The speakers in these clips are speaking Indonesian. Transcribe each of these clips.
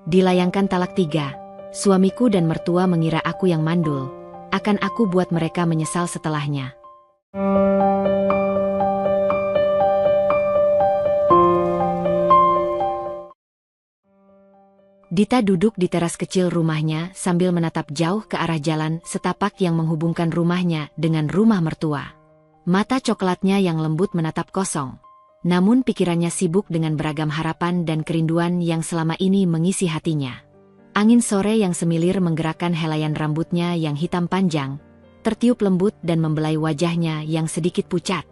Dilayangkan talak 3, suamiku dan mertua mengira aku yang mandul, akan aku buat mereka menyesal setelahnya. Dita duduk di teras kecil rumahnya sambil menatap jauh ke arah jalan setapak yang menghubungkan rumahnya dengan rumah mertua. Mata coklatnya yang lembut menatap kosong. Namun pikirannya sibuk dengan beragam harapan dan kerinduan yang selama ini mengisi hatinya. Angin sore yang semilir menggerakkan helaian rambutnya yang hitam panjang, tertiup lembut dan membelai wajahnya yang sedikit pucat.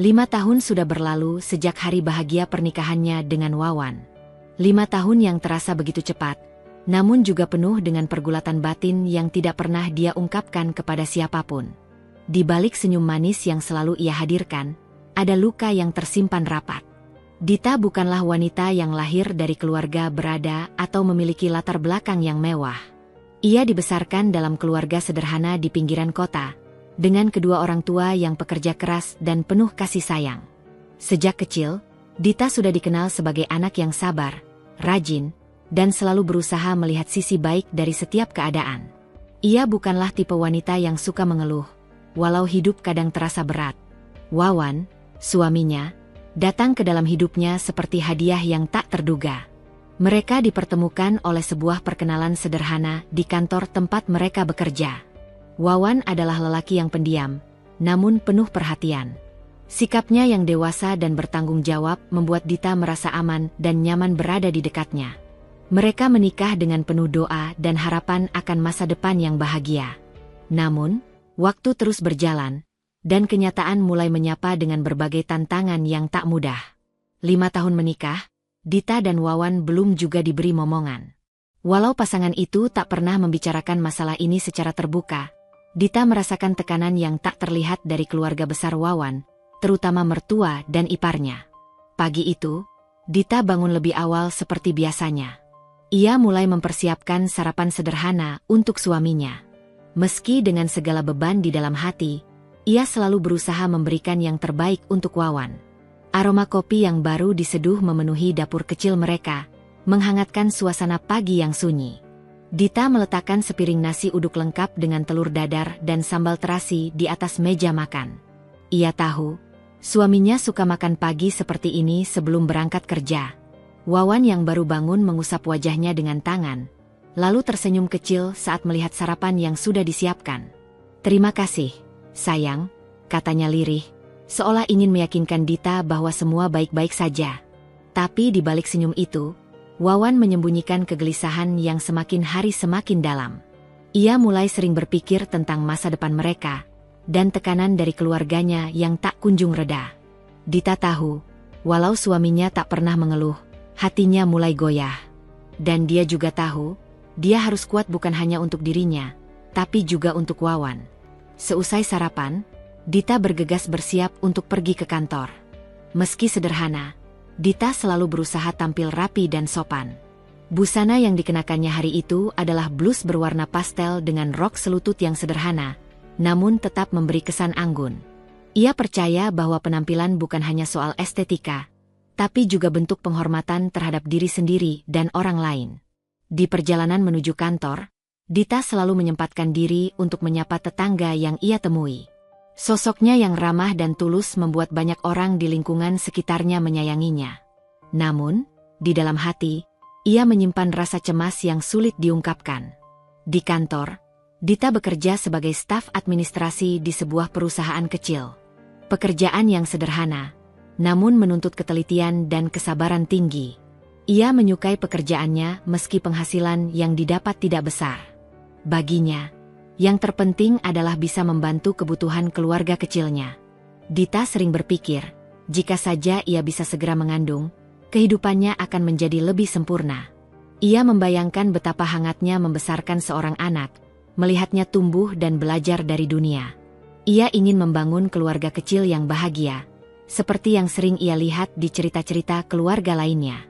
5 tahun sudah berlalu sejak hari bahagia pernikahannya dengan Wawan. 5 tahun yang terasa begitu cepat, namun juga penuh dengan pergulatan batin yang tidak pernah dia ungkapkan kepada siapapun. Di balik senyum manis yang selalu ia hadirkan, ada luka yang tersimpan rapat. Dita bukanlah wanita yang lahir dari keluarga berada atau memiliki latar belakang yang mewah. Ia dibesarkan dalam keluarga sederhana di pinggiran kota, dengan kedua orang tua yang pekerja keras dan penuh kasih sayang. Sejak kecil, Dita sudah dikenal sebagai anak yang sabar, rajin, dan selalu berusaha melihat sisi baik dari setiap keadaan. Ia bukanlah tipe wanita yang suka mengeluh, walau hidup kadang terasa berat. Wawan, suaminya, datang ke dalam hidupnya seperti hadiah yang tak terduga. Mereka dipertemukan oleh sebuah perkenalan sederhana di kantor tempat mereka bekerja. Wawan adalah lelaki yang pendiam, namun penuh perhatian. Sikapnya yang dewasa dan bertanggung jawab membuat Dita merasa aman dan nyaman berada di dekatnya. Mereka menikah dengan penuh doa dan harapan akan masa depan yang bahagia. Namun, waktu terus berjalan, dan kenyataan mulai menyapa dengan berbagai tantangan yang tak mudah. 5 tahun menikah, Dita dan Wawan belum juga diberi momongan. Walau pasangan itu tak pernah membicarakan masalah ini secara terbuka, Dita merasakan tekanan yang tak terlihat dari keluarga besar Wawan, terutama mertua dan iparnya. Pagi itu, Dita bangun lebih awal seperti biasanya. Ia mulai mempersiapkan sarapan sederhana untuk suaminya. Meski dengan segala beban di dalam hati, ia selalu berusaha memberikan yang terbaik untuk Wawan. Aroma kopi yang baru diseduh memenuhi dapur kecil mereka, menghangatkan suasana pagi yang sunyi. Dita meletakkan sepiring nasi uduk lengkap dengan telur dadar dan sambal terasi di atas meja makan. Ia tahu, suaminya suka makan pagi seperti ini sebelum berangkat kerja. Wawan yang baru bangun mengusap wajahnya dengan tangan, lalu tersenyum kecil saat melihat sarapan yang sudah disiapkan. "Terima kasih, sayang," katanya lirih, seolah ingin meyakinkan Dita bahwa semua baik-baik saja. Tapi di balik senyum itu, Wawan menyembunyikan kegelisahan yang semakin hari semakin dalam. Ia mulai sering berpikir tentang masa depan mereka, dan tekanan dari keluarganya yang tak kunjung reda. Dita tahu, walau suaminya tak pernah mengeluh, hatinya mulai goyah. Dan dia juga tahu, dia harus kuat bukan hanya untuk dirinya, tapi juga untuk Wawan. Seusai sarapan, Dita bergegas bersiap untuk pergi ke kantor. Meski sederhana, Dita selalu berusaha tampil rapi dan sopan. Busana yang dikenakannya hari itu adalah blus berwarna pastel dengan rok selutut yang sederhana, namun tetap memberi kesan anggun. Ia percaya bahwa penampilan bukan hanya soal estetika, tapi juga bentuk penghormatan terhadap diri sendiri dan orang lain. Di perjalanan menuju kantor, Dita selalu menyempatkan diri untuk menyapa tetangga yang ia temui. Sosoknya yang ramah dan tulus membuat banyak orang di lingkungan sekitarnya menyayanginya. Namun, di dalam hati, ia menyimpan rasa cemas yang sulit diungkapkan. Di kantor, Dita bekerja sebagai staf administrasi di sebuah perusahaan kecil. Pekerjaan yang sederhana, namun menuntut ketelitian dan kesabaran tinggi. Ia menyukai pekerjaannya meski penghasilan yang didapat tidak besar. Baginya, yang terpenting adalah bisa membantu kebutuhan keluarga kecilnya. Dita sering berpikir, jika saja ia bisa segera mengandung, kehidupannya akan menjadi lebih sempurna. Ia membayangkan betapa hangatnya membesarkan seorang anak, melihatnya tumbuh dan belajar dari dunia. Ia ingin membangun keluarga kecil yang bahagia, seperti yang sering ia lihat di cerita-cerita keluarga lainnya.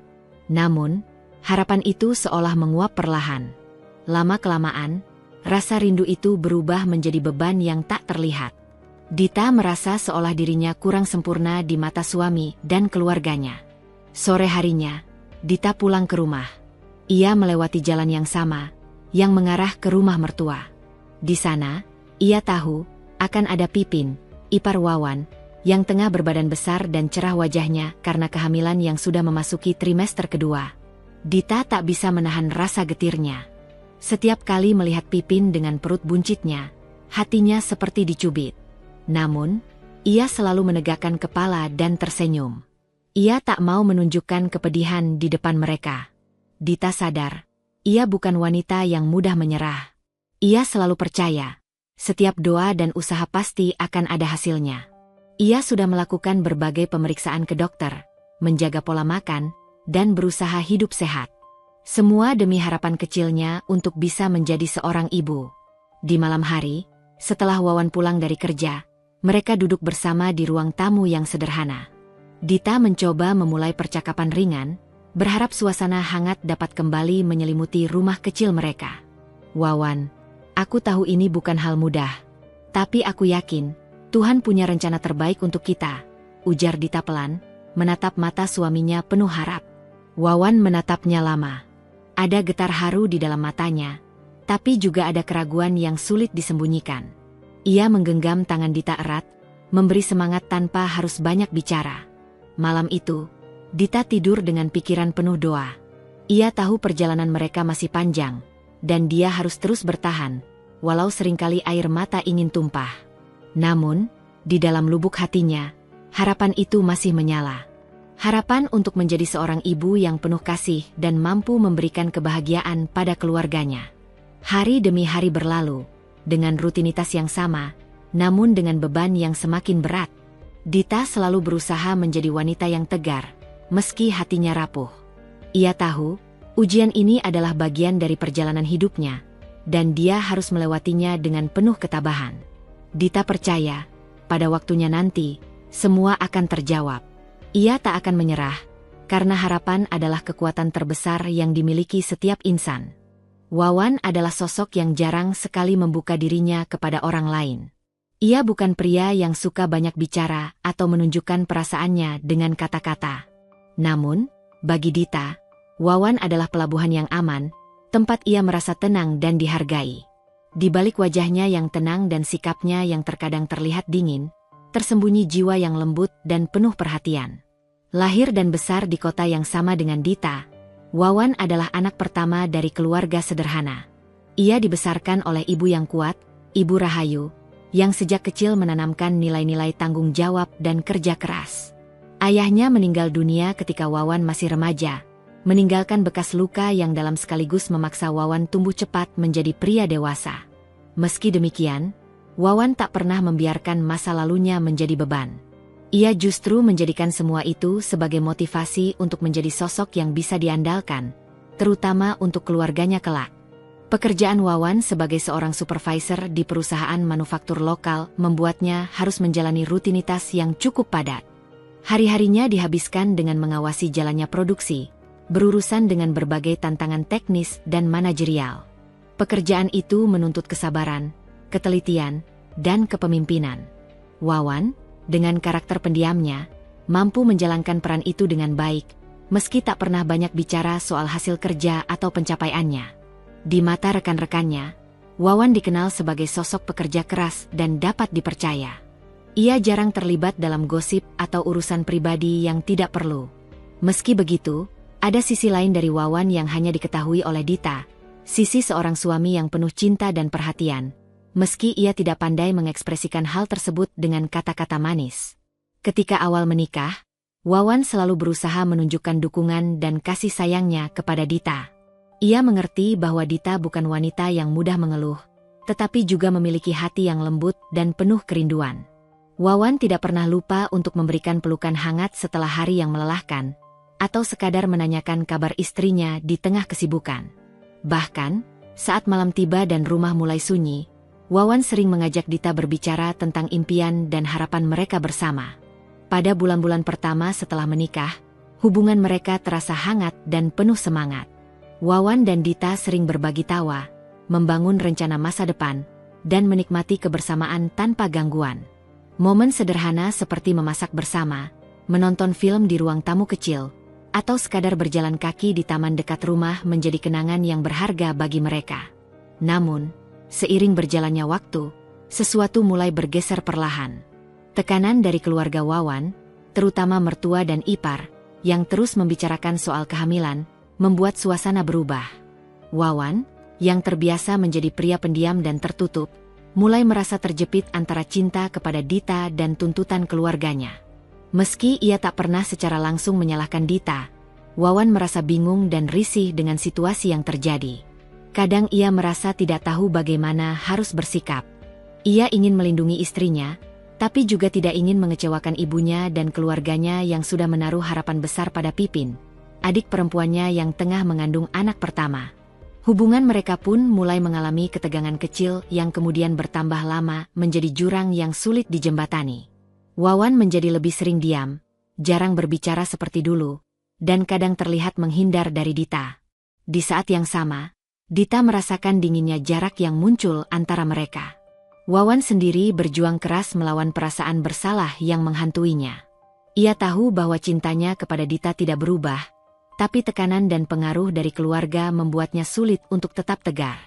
Namun, harapan itu seolah menguap perlahan. Lama-kelamaan, rasa rindu itu berubah menjadi beban yang tak terlihat. Dita merasa seolah dirinya kurang sempurna di mata suami dan keluarganya. Sore harinya, Dita pulang ke rumah. Ia melewati jalan yang sama, yang mengarah ke rumah mertua. Di sana, ia tahu akan ada Pipin, ipar Wawan, yang tengah berbadan besar dan cerah wajahnya karena kehamilan yang sudah memasuki trimester kedua. Dita tak bisa menahan rasa getirnya. Setiap kali melihat Pipin dengan perut buncitnya, hatinya seperti dicubit. Namun, ia selalu menegakkan kepala dan tersenyum. Ia tak mau menunjukkan kepedihan di depan mereka. Dita sadar, ia bukan wanita yang mudah menyerah. Ia selalu percaya, setiap doa dan usaha pasti akan ada hasilnya. Ia sudah melakukan berbagai pemeriksaan ke dokter, menjaga pola makan, dan berusaha hidup sehat. Semua demi harapan kecilnya untuk bisa menjadi seorang ibu. Di malam hari, setelah Wawan pulang dari kerja, mereka duduk bersama di ruang tamu yang sederhana. Dita mencoba memulai percakapan ringan, berharap suasana hangat dapat kembali menyelimuti rumah kecil mereka. Wawan, aku tahu ini bukan hal mudah. Tapi aku yakin, Tuhan punya rencana terbaik untuk kita, ujar Dita pelan, menatap mata suaminya penuh harap. Wawan menatapnya lama. Ada getar haru di dalam matanya, tapi juga ada keraguan yang sulit disembunyikan. Ia menggenggam tangan Dita erat, memberi semangat tanpa harus banyak bicara. Malam itu, Dita tidur dengan pikiran penuh doa. Ia tahu perjalanan mereka masih panjang, dan dia harus terus bertahan, walau seringkali air mata ingin tumpah. Namun, di dalam lubuk hatinya, harapan itu masih menyala. Harapan untuk menjadi seorang ibu yang penuh kasih dan mampu memberikan kebahagiaan pada keluarganya. Hari demi hari berlalu, dengan rutinitas yang sama, namun dengan beban yang semakin berat. Dita selalu berusaha menjadi wanita yang tegar, meski hatinya rapuh. Ia tahu, ujian ini adalah bagian dari perjalanan hidupnya, dan dia harus melewatinya dengan penuh ketabahan. Dita percaya, pada waktunya nanti, semua akan terjawab. Ia tak akan menyerah, karena harapan adalah kekuatan terbesar yang dimiliki setiap insan. Wawan adalah sosok yang jarang sekali membuka dirinya kepada orang lain. Ia bukan pria yang suka banyak bicara atau menunjukkan perasaannya dengan kata-kata. Namun, bagi Dita, Wawan adalah pelabuhan yang aman, tempat ia merasa tenang dan dihargai. Di balik wajahnya yang tenang dan sikapnya yang terkadang terlihat dingin, tersembunyi jiwa yang lembut dan penuh perhatian. Lahir dan besar di kota yang sama dengan Dita, Wawan adalah anak pertama dari keluarga sederhana. Ia dibesarkan oleh ibu yang kuat, Ibu Rahayu, yang sejak kecil menanamkan nilai-nilai tanggung jawab dan kerja keras. Ayahnya meninggal dunia ketika Wawan masih remaja, meninggalkan bekas luka yang dalam sekaligus memaksa Wawan tumbuh cepat menjadi pria dewasa. Meski demikian, Wawan tak pernah membiarkan masa lalunya menjadi beban. Ia justru menjadikan semua itu sebagai motivasi untuk menjadi sosok yang bisa diandalkan, terutama untuk keluarganya kelak. Pekerjaan Wawan sebagai seorang supervisor di perusahaan manufaktur lokal membuatnya harus menjalani rutinitas yang cukup padat. Hari-harinya dihabiskan dengan mengawasi jalannya produksi, berurusan dengan berbagai tantangan teknis dan manajerial. Pekerjaan itu menuntut kesabaran, ketelitian, dan kepemimpinan. Wawan, dengan karakter pendiamnya, mampu menjalankan peran itu dengan baik, meski tak pernah banyak bicara soal hasil kerja atau pencapaiannya. Di mata rekan-rekannya, Wawan dikenal sebagai sosok pekerja keras dan dapat dipercaya. Ia jarang terlibat dalam gosip atau urusan pribadi yang tidak perlu. Meski begitu, ada sisi lain dari Wawan yang hanya diketahui oleh Dita, sisi seorang suami yang penuh cinta dan perhatian, meski ia tidak pandai mengekspresikan hal tersebut dengan kata-kata manis. Ketika awal menikah, Wawan selalu berusaha menunjukkan dukungan dan kasih sayangnya kepada Dita. Ia mengerti bahwa Dita bukan wanita yang mudah mengeluh, tetapi juga memiliki hati yang lembut dan penuh kerinduan. Wawan tidak pernah lupa untuk memberikan pelukan hangat setelah hari yang melelahkan, atau sekadar menanyakan kabar istrinya di tengah kesibukan. Bahkan, saat malam tiba dan rumah mulai sunyi, Wawan sering mengajak Dita berbicara tentang impian dan harapan mereka bersama. Pada bulan-bulan pertama setelah menikah, hubungan mereka terasa hangat dan penuh semangat. Wawan dan Dita sering berbagi tawa, membangun rencana masa depan, dan menikmati kebersamaan tanpa gangguan. Momen sederhana seperti memasak bersama, menonton film di ruang tamu kecil, atau sekadar berjalan kaki di taman dekat rumah menjadi kenangan yang berharga bagi mereka. Namun, seiring berjalannya waktu, sesuatu mulai bergeser perlahan. Tekanan dari keluarga Wawan, terutama mertua dan ipar, yang terus membicarakan soal kehamilan, membuat suasana berubah. Wawan, yang terbiasa menjadi pria pendiam dan tertutup, mulai merasa terjepit antara cinta kepada Dita dan tuntutan keluarganya. Meski ia tak pernah secara langsung menyalahkan Dita, Wawan merasa bingung dan risih dengan situasi yang terjadi. Kadang ia merasa tidak tahu bagaimana harus bersikap. Ia ingin melindungi istrinya, tapi juga tidak ingin mengecewakan ibunya dan keluarganya yang sudah menaruh harapan besar pada Pipin, adik perempuannya yang tengah mengandung anak pertama. Hubungan mereka pun mulai mengalami ketegangan kecil yang kemudian bertambah lama menjadi jurang yang sulit dijembatani. Wawan menjadi lebih sering diam, jarang berbicara seperti dulu, dan kadang terlihat menghindar dari Dita. Di saat yang sama, Dita merasakan dinginnya jarak yang muncul antara mereka. Wawan sendiri berjuang keras melawan perasaan bersalah yang menghantuinya. Ia tahu bahwa cintanya kepada Dita tidak berubah, tapi tekanan dan pengaruh dari keluarga membuatnya sulit untuk tetap tegar.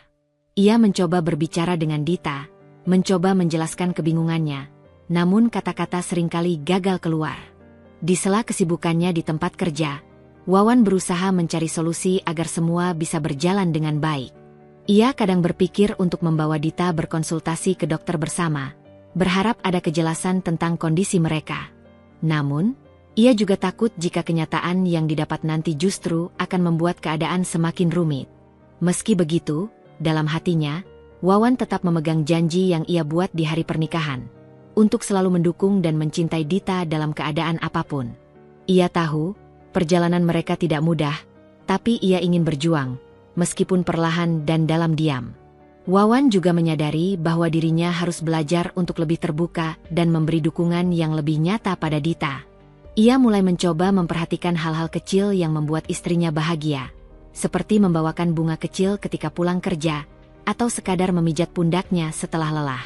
Ia mencoba berbicara dengan Dita, mencoba menjelaskan kebingungannya, namun kata-kata seringkali gagal keluar. Di sela kesibukannya di tempat kerja, Wawan berusaha mencari solusi agar semua bisa berjalan dengan baik. Ia kadang berpikir untuk membawa Dita berkonsultasi ke dokter bersama, berharap ada kejelasan tentang kondisi mereka. Namun, ia juga takut jika kenyataan yang didapat nanti justru akan membuat keadaan semakin rumit. Meski begitu, dalam hatinya, Wawan tetap memegang janji yang ia buat di hari pernikahan, untuk selalu mendukung dan mencintai Dita dalam keadaan apapun. Ia tahu, perjalanan mereka tidak mudah, tapi ia ingin berjuang, meskipun perlahan dan dalam diam. Wawan juga menyadari bahwa dirinya harus belajar untuk lebih terbuka dan memberi dukungan yang lebih nyata pada Dita. Ia mulai mencoba memperhatikan hal-hal kecil yang membuat istrinya bahagia, seperti membawakan bunga kecil ketika pulang kerja, atau sekadar memijat pundaknya setelah lelah.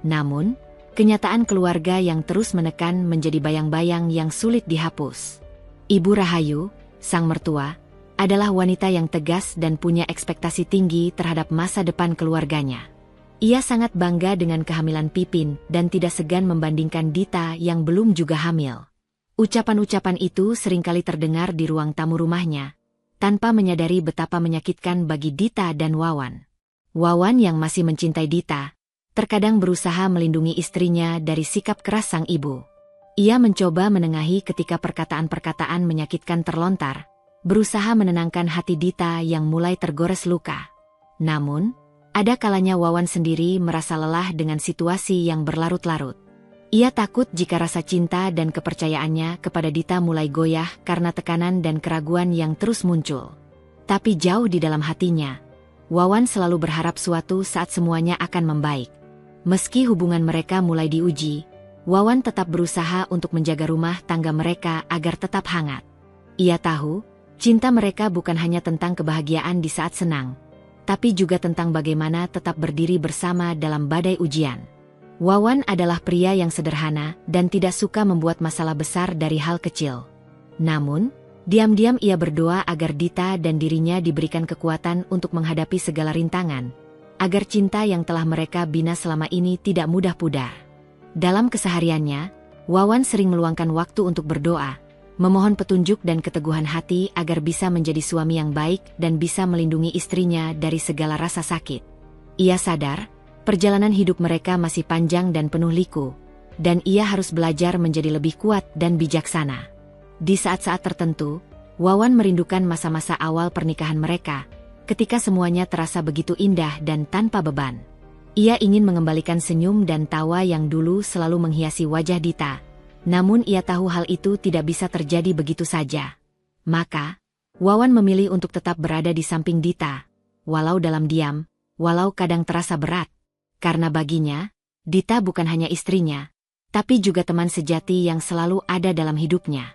Namun, kenyataan keluarga yang terus menekan menjadi bayang-bayang yang sulit dihapus. Ibu Rahayu, sang mertua, adalah wanita yang tegas dan punya ekspektasi tinggi terhadap masa depan keluarganya. Ia sangat bangga dengan kehamilan Pipin dan tidak segan membandingkan Dita yang belum juga hamil. Ucapan-ucapan itu seringkali terdengar di ruang tamu rumahnya, tanpa menyadari betapa menyakitkan bagi Dita dan Wawan. Wawan yang masih mencintai Dita, terkadang berusaha melindungi istrinya dari sikap keras sang ibu. Ia mencoba menengahi ketika perkataan-perkataan menyakitkan terlontar, berusaha menenangkan hati Dita yang mulai tergores luka. Namun, ada kalanya Wawan sendiri merasa lelah dengan situasi yang berlarut-larut. Ia takut jika rasa cinta dan kepercayaannya kepada Dita mulai goyah karena tekanan dan keraguan yang terus muncul. Tapi jauh di dalam hatinya, Wawan selalu berharap suatu saat semuanya akan membaik. Meski hubungan mereka mulai diuji, Wawan tetap berusaha untuk menjaga rumah tangga mereka agar tetap hangat. Ia tahu, cinta mereka bukan hanya tentang kebahagiaan di saat senang, tapi juga tentang bagaimana tetap berdiri bersama dalam badai ujian. Wawan adalah pria yang sederhana dan tidak suka membuat masalah besar dari hal kecil. Namun, diam-diam ia berdoa agar Dita dan dirinya diberikan kekuatan untuk menghadapi segala rintangan, agar cinta yang telah mereka bina selama ini tidak mudah pudar. Dalam kesehariannya, Wawan sering meluangkan waktu untuk berdoa, memohon petunjuk dan keteguhan hati agar bisa menjadi suami yang baik dan bisa melindungi istrinya dari segala rasa sakit. Ia sadar, perjalanan hidup mereka masih panjang dan penuh liku, dan ia harus belajar menjadi lebih kuat dan bijaksana. Di saat-saat tertentu, Wawan merindukan masa-masa awal pernikahan mereka, ketika semuanya terasa begitu indah dan tanpa beban. Ia ingin mengembalikan senyum dan tawa yang dulu selalu menghiasi wajah Dita, namun ia tahu hal itu tidak bisa terjadi begitu saja. Maka, Wawan memilih untuk tetap berada di samping Dita, walau dalam diam, walau kadang terasa berat. Karena baginya, Dita bukan hanya istrinya, tapi juga teman sejati yang selalu ada dalam hidupnya.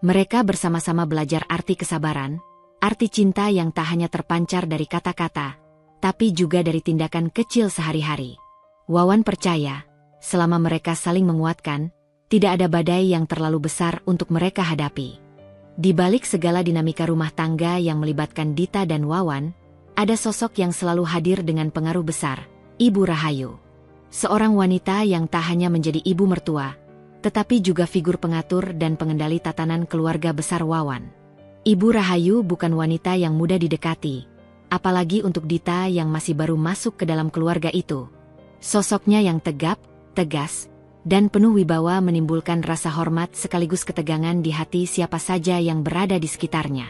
Mereka bersama-sama belajar arti kesabaran, arti cinta yang tak hanya terpancar dari kata-kata, tapi juga dari tindakan kecil sehari-hari. Wawan percaya, selama mereka saling menguatkan, tidak ada badai yang terlalu besar untuk mereka hadapi. Di balik segala dinamika rumah tangga yang melibatkan Dita dan Wawan, ada sosok yang selalu hadir dengan pengaruh besar, Ibu Rahayu. Seorang wanita yang tak hanya menjadi ibu mertua, tetapi juga figur pengatur dan pengendali tatanan keluarga besar Wawan. Ibu Rahayu bukan wanita yang mudah didekati, apalagi untuk Dita yang masih baru masuk ke dalam keluarga itu. Sosoknya yang tegap, tegas, dan penuh wibawa menimbulkan rasa hormat sekaligus ketegangan di hati siapa saja yang berada di sekitarnya.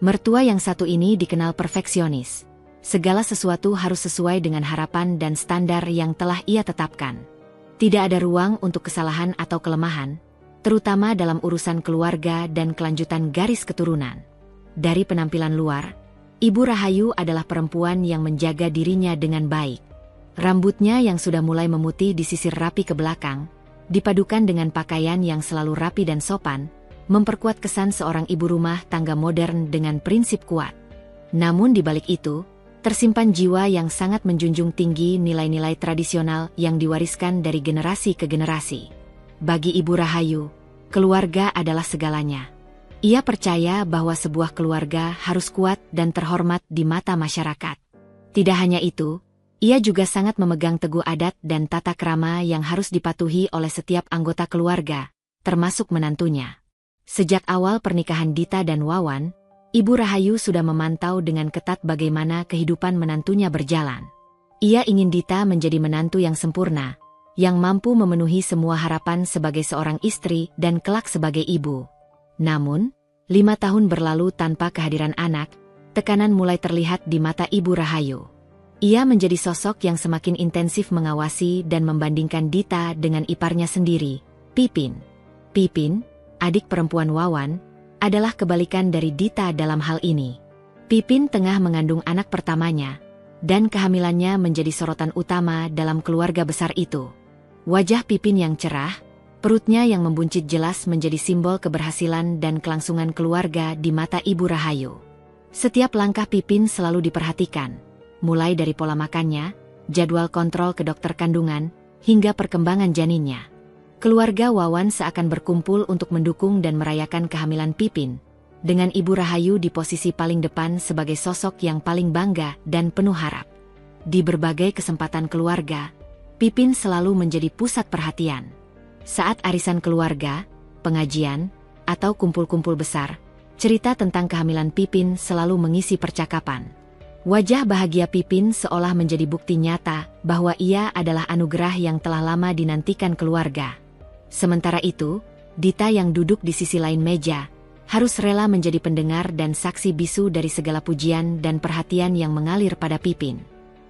Mertua yang satu ini dikenal perfeksionis. Segala sesuatu harus sesuai dengan harapan dan standar yang telah ia tetapkan. Tidak ada ruang untuk kesalahan atau kelemahan, terutama dalam urusan keluarga dan kelanjutan garis keturunan. Dari penampilan luar, Ibu Rahayu adalah perempuan yang menjaga dirinya dengan baik. Rambutnya yang sudah mulai memutih disisir rapi ke belakang, dipadukan dengan pakaian yang selalu rapi dan sopan, memperkuat kesan seorang ibu rumah tangga modern dengan prinsip kuat. Namun di balik itu, tersimpan jiwa yang sangat menjunjung tinggi nilai-nilai tradisional yang diwariskan dari generasi ke generasi. Bagi Ibu Rahayu, keluarga adalah segalanya. Ia percaya bahwa sebuah keluarga harus kuat dan terhormat di mata masyarakat. Tidak hanya itu, ia juga sangat memegang teguh adat dan tata krama yang harus dipatuhi oleh setiap anggota keluarga, termasuk menantunya. Sejak awal pernikahan Dita dan Wawan, Ibu Rahayu sudah memantau dengan ketat bagaimana kehidupan menantunya berjalan. Ia ingin Dita menjadi menantu yang sempurna, yang mampu memenuhi semua harapan sebagai seorang istri dan kelak sebagai ibu. Namun, 5 tahun berlalu tanpa kehadiran anak, tekanan mulai terlihat di mata Ibu Rahayu. Ia menjadi sosok yang semakin intensif mengawasi dan membandingkan Dita dengan iparnya sendiri, Pipin. Pipin, adik perempuan Wawan, adalah kebalikan dari Dita dalam hal ini. Pipin tengah mengandung anak pertamanya, dan kehamilannya menjadi sorotan utama dalam keluarga besar itu. Wajah Pipin yang cerah, perutnya yang membuncit jelas menjadi simbol keberhasilan dan kelangsungan keluarga di mata Ibu Rahayu. Setiap langkah Pipin selalu diperhatikan, mulai dari pola makannya, jadwal kontrol ke dokter kandungan, hingga perkembangan janinnya. Keluarga Wawan seakan berkumpul untuk mendukung dan merayakan kehamilan Pipin, dengan Ibu Rahayu di posisi paling depan sebagai sosok yang paling bangga dan penuh harap. Di berbagai kesempatan keluarga, Pipin selalu menjadi pusat perhatian. Saat arisan keluarga, pengajian, atau kumpul-kumpul besar, cerita tentang kehamilan Pipin selalu mengisi percakapan. Wajah bahagia Pipin seolah menjadi bukti nyata bahwa ia adalah anugerah yang telah lama dinantikan keluarga. Sementara itu, Dita yang duduk di sisi lain meja, harus rela menjadi pendengar dan saksi bisu dari segala pujian dan perhatian yang mengalir pada Pipin.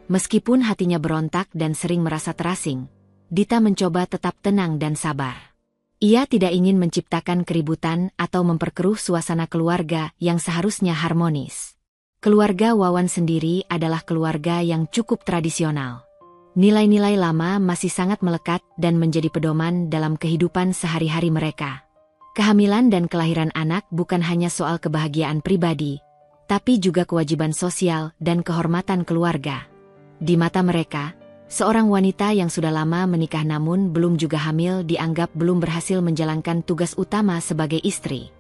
Meskipun hatinya berontak dan sering merasa terasing, Dita mencoba tetap tenang dan sabar. Ia tidak ingin menciptakan keributan atau memperkeruh suasana keluarga yang seharusnya harmonis. Keluarga Wawan sendiri adalah keluarga yang cukup tradisional. Nilai-nilai lama masih sangat melekat dan menjadi pedoman dalam kehidupan sehari-hari mereka. Kehamilan dan kelahiran anak bukan hanya soal kebahagiaan pribadi, tapi juga kewajiban sosial dan kehormatan keluarga. Di mata mereka, seorang wanita yang sudah lama menikah namun belum juga hamil dianggap belum berhasil menjalankan tugas utama sebagai istri.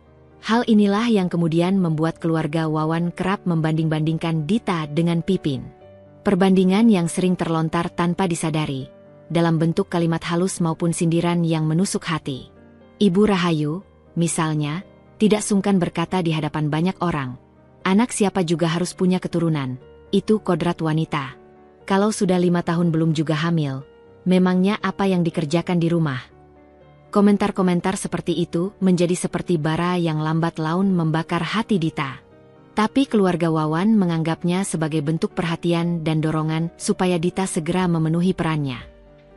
Hal inilah yang kemudian membuat keluarga Wawan kerap membanding-bandingkan Dita dengan Pipin. Perbandingan yang sering terlontar tanpa disadari, dalam bentuk kalimat halus maupun sindiran yang menusuk hati. Ibu Rahayu, misalnya, tidak sungkan berkata di hadapan banyak orang, "Anak siapa juga harus punya keturunan, itu kodrat wanita. Kalau sudah 5 tahun belum juga hamil, memangnya apa yang dikerjakan di rumah?" Komentar-komentar seperti itu menjadi seperti bara yang lambat laun membakar hati Dita. Tapi keluarga Wawan menganggapnya sebagai bentuk perhatian dan dorongan supaya Dita segera memenuhi perannya.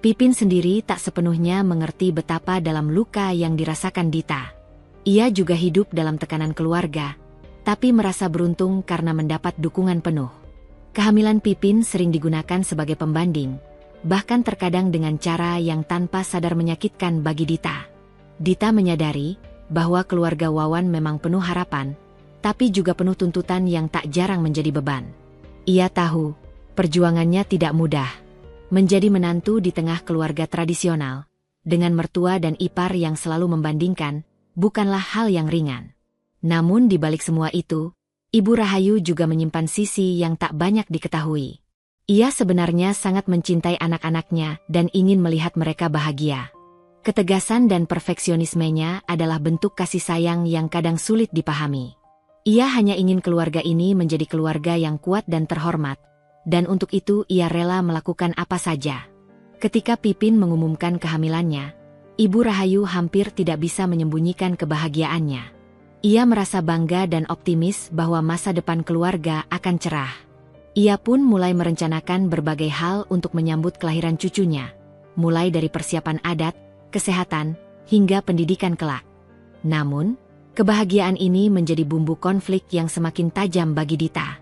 Pipin sendiri tak sepenuhnya mengerti betapa dalam luka yang dirasakan Dita. Ia juga hidup dalam tekanan keluarga, tapi merasa beruntung karena mendapat dukungan penuh. Kehamilan Pipin sering digunakan sebagai pembanding, bahkan terkadang dengan cara yang tanpa sadar menyakitkan bagi Dita. Dita menyadari bahwa keluarga Wawan memang penuh harapan, tapi juga penuh tuntutan yang tak jarang menjadi beban. Ia tahu, perjuangannya tidak mudah. Menjadi menantu di tengah keluarga tradisional, dengan mertua dan ipar yang selalu membandingkan, bukanlah hal yang ringan. Namun di balik semua itu, Ibu Rahayu juga menyimpan sisi yang tak banyak diketahui. Ia sebenarnya sangat mencintai anak-anaknya dan ingin melihat mereka bahagia. Ketegasan dan perfeksionismenya adalah bentuk kasih sayang yang kadang sulit dipahami. Ia hanya ingin keluarga ini menjadi keluarga yang kuat dan terhormat, dan untuk itu ia rela melakukan apa saja. Ketika Pipin mengumumkan kehamilannya, Ibu Rahayu hampir tidak bisa menyembunyikan kebahagiaannya. Ia merasa bangga dan optimis bahwa masa depan keluarga akan cerah. Ia pun mulai merencanakan berbagai hal untuk menyambut kelahiran cucunya, mulai dari persiapan adat, kesehatan, hingga pendidikan kelak. Namun, kebahagiaan ini menjadi bumbu konflik yang semakin tajam bagi Dita.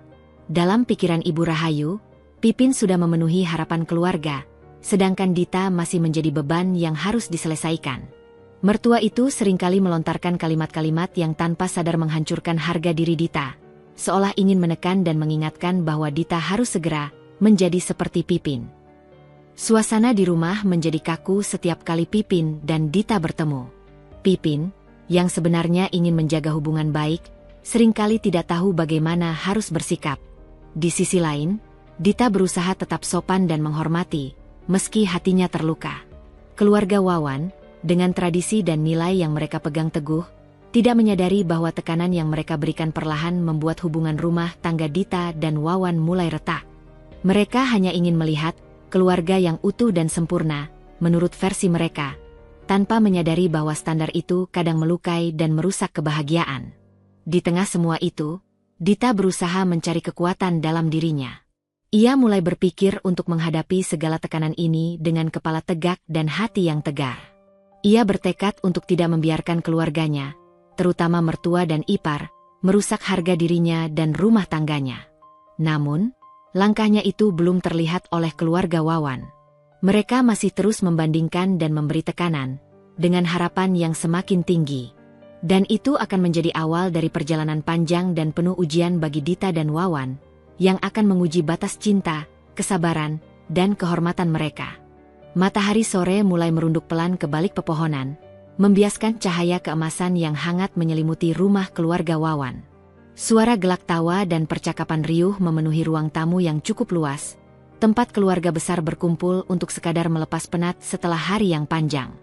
Dalam pikiran Ibu Rahayu, Pipin sudah memenuhi harapan keluarga, sedangkan Dita masih menjadi beban yang harus diselesaikan. Mertua itu seringkali melontarkan kalimat-kalimat yang tanpa sadar menghancurkan harga diri Dita, seolah ingin menekan dan mengingatkan bahwa Dita harus segera menjadi seperti Pipin. Suasana di rumah menjadi kaku setiap kali Pipin dan Dita bertemu. Pipin, yang sebenarnya ingin menjaga hubungan baik, seringkali tidak tahu bagaimana harus bersikap. Di sisi lain, Dita berusaha tetap sopan dan menghormati, meski hatinya terluka. Keluarga Wawan, dengan tradisi dan nilai yang mereka pegang teguh, tidak menyadari bahwa tekanan yang mereka berikan perlahan membuat hubungan rumah tangga Dita dan Wawan mulai retak. Mereka hanya ingin melihat keluarga yang utuh dan sempurna, menurut versi mereka, tanpa menyadari bahwa standar itu kadang melukai dan merusak kebahagiaan. Di tengah semua itu, Dita berusaha mencari kekuatan dalam dirinya. Ia mulai berpikir untuk menghadapi segala tekanan ini dengan kepala tegak dan hati yang tegar. Ia bertekad untuk tidak membiarkan keluarganya, terutama mertua dan ipar, merusak harga dirinya dan rumah tangganya. Namun, langkahnya itu belum terlihat oleh keluarga Wawan. Mereka masih terus membandingkan dan memberi tekanan, dengan harapan yang semakin tinggi. Dan itu akan menjadi awal dari perjalanan panjang dan penuh ujian bagi Dita dan Wawan, yang akan menguji batas cinta, kesabaran, dan kehormatan mereka. Matahari sore mulai merunduk pelan ke balik pepohonan, membiaskan cahaya keemasan yang hangat menyelimuti rumah keluarga Wawan. Suara gelak tawa dan percakapan riuh memenuhi ruang tamu yang cukup luas, tempat keluarga besar berkumpul untuk sekadar melepas penat setelah hari yang panjang.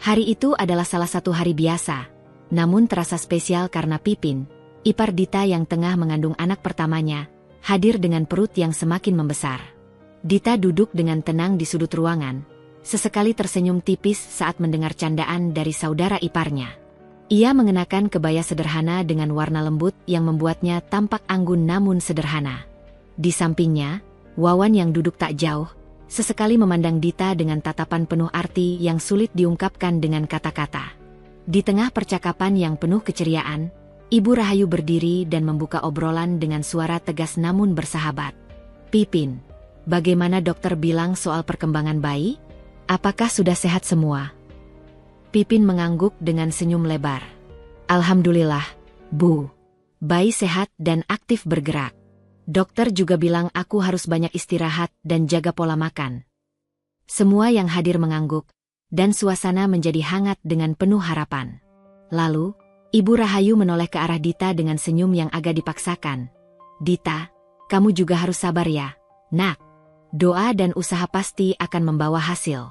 Hari itu adalah salah satu hari biasa, namun terasa spesial karena Pipin, ipar Dita yang tengah mengandung anak pertamanya, hadir dengan perut yang semakin membesar. Dita duduk dengan tenang di sudut ruangan, sesekali tersenyum tipis saat mendengar candaan dari saudara iparnya. Ia mengenakan kebaya sederhana dengan warna lembut yang membuatnya tampak anggun namun sederhana. Di sampingnya, Wawan yang duduk tak jauh, sesekali memandang Dita dengan tatapan penuh arti yang sulit diungkapkan dengan kata-kata. Di tengah percakapan yang penuh keceriaan, Ibu Rahayu berdiri dan membuka obrolan dengan suara tegas namun bersahabat. "Pipin, bagaimana dokter bilang soal perkembangan bayi? Apakah sudah sehat semua?" Pipin mengangguk dengan senyum lebar. "Alhamdulillah, Bu. Bayi sehat dan aktif bergerak. Dokter juga bilang aku harus banyak istirahat dan jaga pola makan." Semua yang hadir mengangguk, dan suasana menjadi hangat dengan penuh harapan. Lalu, Ibu Rahayu menoleh ke arah Dita dengan senyum yang agak dipaksakan. "Dita, kamu juga harus sabar ya, Nak. Doa dan usaha pasti akan membawa hasil.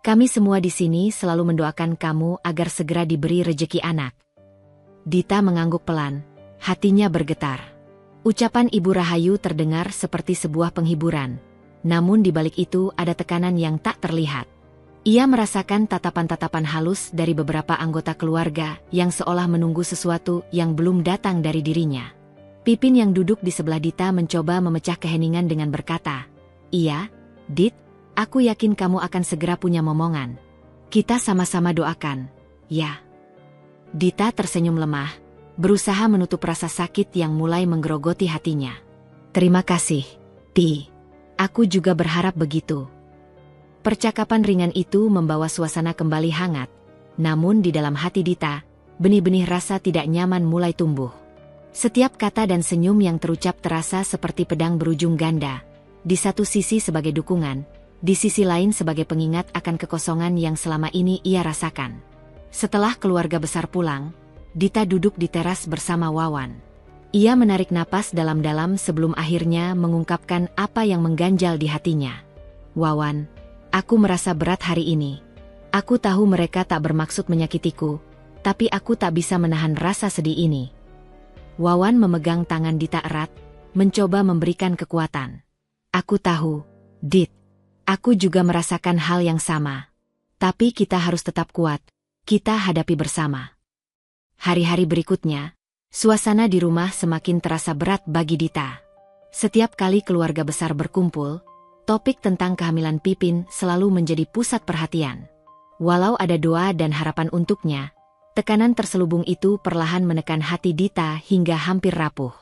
Kami semua di sini selalu mendoakan kamu agar segera diberi rejeki anak." Dita mengangguk pelan, hatinya bergetar. Ucapan Ibu Rahayu terdengar seperti sebuah penghiburan, namun di balik itu ada tekanan yang tak terlihat. Ia merasakan tatapan-tatapan halus dari beberapa anggota keluarga yang seolah menunggu sesuatu yang belum datang dari dirinya. Pipin yang duduk di sebelah Dita mencoba memecah keheningan dengan berkata, "Iya, Dit, aku yakin kamu akan segera punya momongan. Kita sama-sama doakan, ya." Dita tersenyum lemah, berusaha menutup rasa sakit yang mulai menggerogoti hatinya. "Terima kasih, Ti. Aku juga berharap begitu." Percakapan ringan itu membawa suasana kembali hangat, namun di dalam hati Dita, benih-benih rasa tidak nyaman mulai tumbuh. Setiap kata dan senyum yang terucap terasa seperti pedang berujung ganda, di satu sisi sebagai dukungan, di sisi lain sebagai pengingat akan kekosongan yang selama ini ia rasakan. Setelah keluarga besar pulang, Dita duduk di teras bersama Wawan. Ia menarik napas dalam-dalam sebelum akhirnya mengungkapkan apa yang mengganjal di hatinya. Wawan, aku merasa berat hari ini. Aku tahu mereka tak bermaksud menyakitiku, tapi aku tak bisa menahan rasa sedih ini. Wawan memegang tangan Dita erat, mencoba memberikan kekuatan. Aku tahu, Dit. Aku juga merasakan hal yang sama. Tapi kita harus tetap kuat. Kita hadapi bersama. Hari-hari berikutnya, suasana di rumah semakin terasa berat bagi Dita. Setiap kali keluarga besar berkumpul, topik tentang kehamilan Pipin selalu menjadi pusat perhatian. Walau ada doa dan harapan untuknya, tekanan terselubung itu perlahan menekan hati Dita hingga hampir rapuh.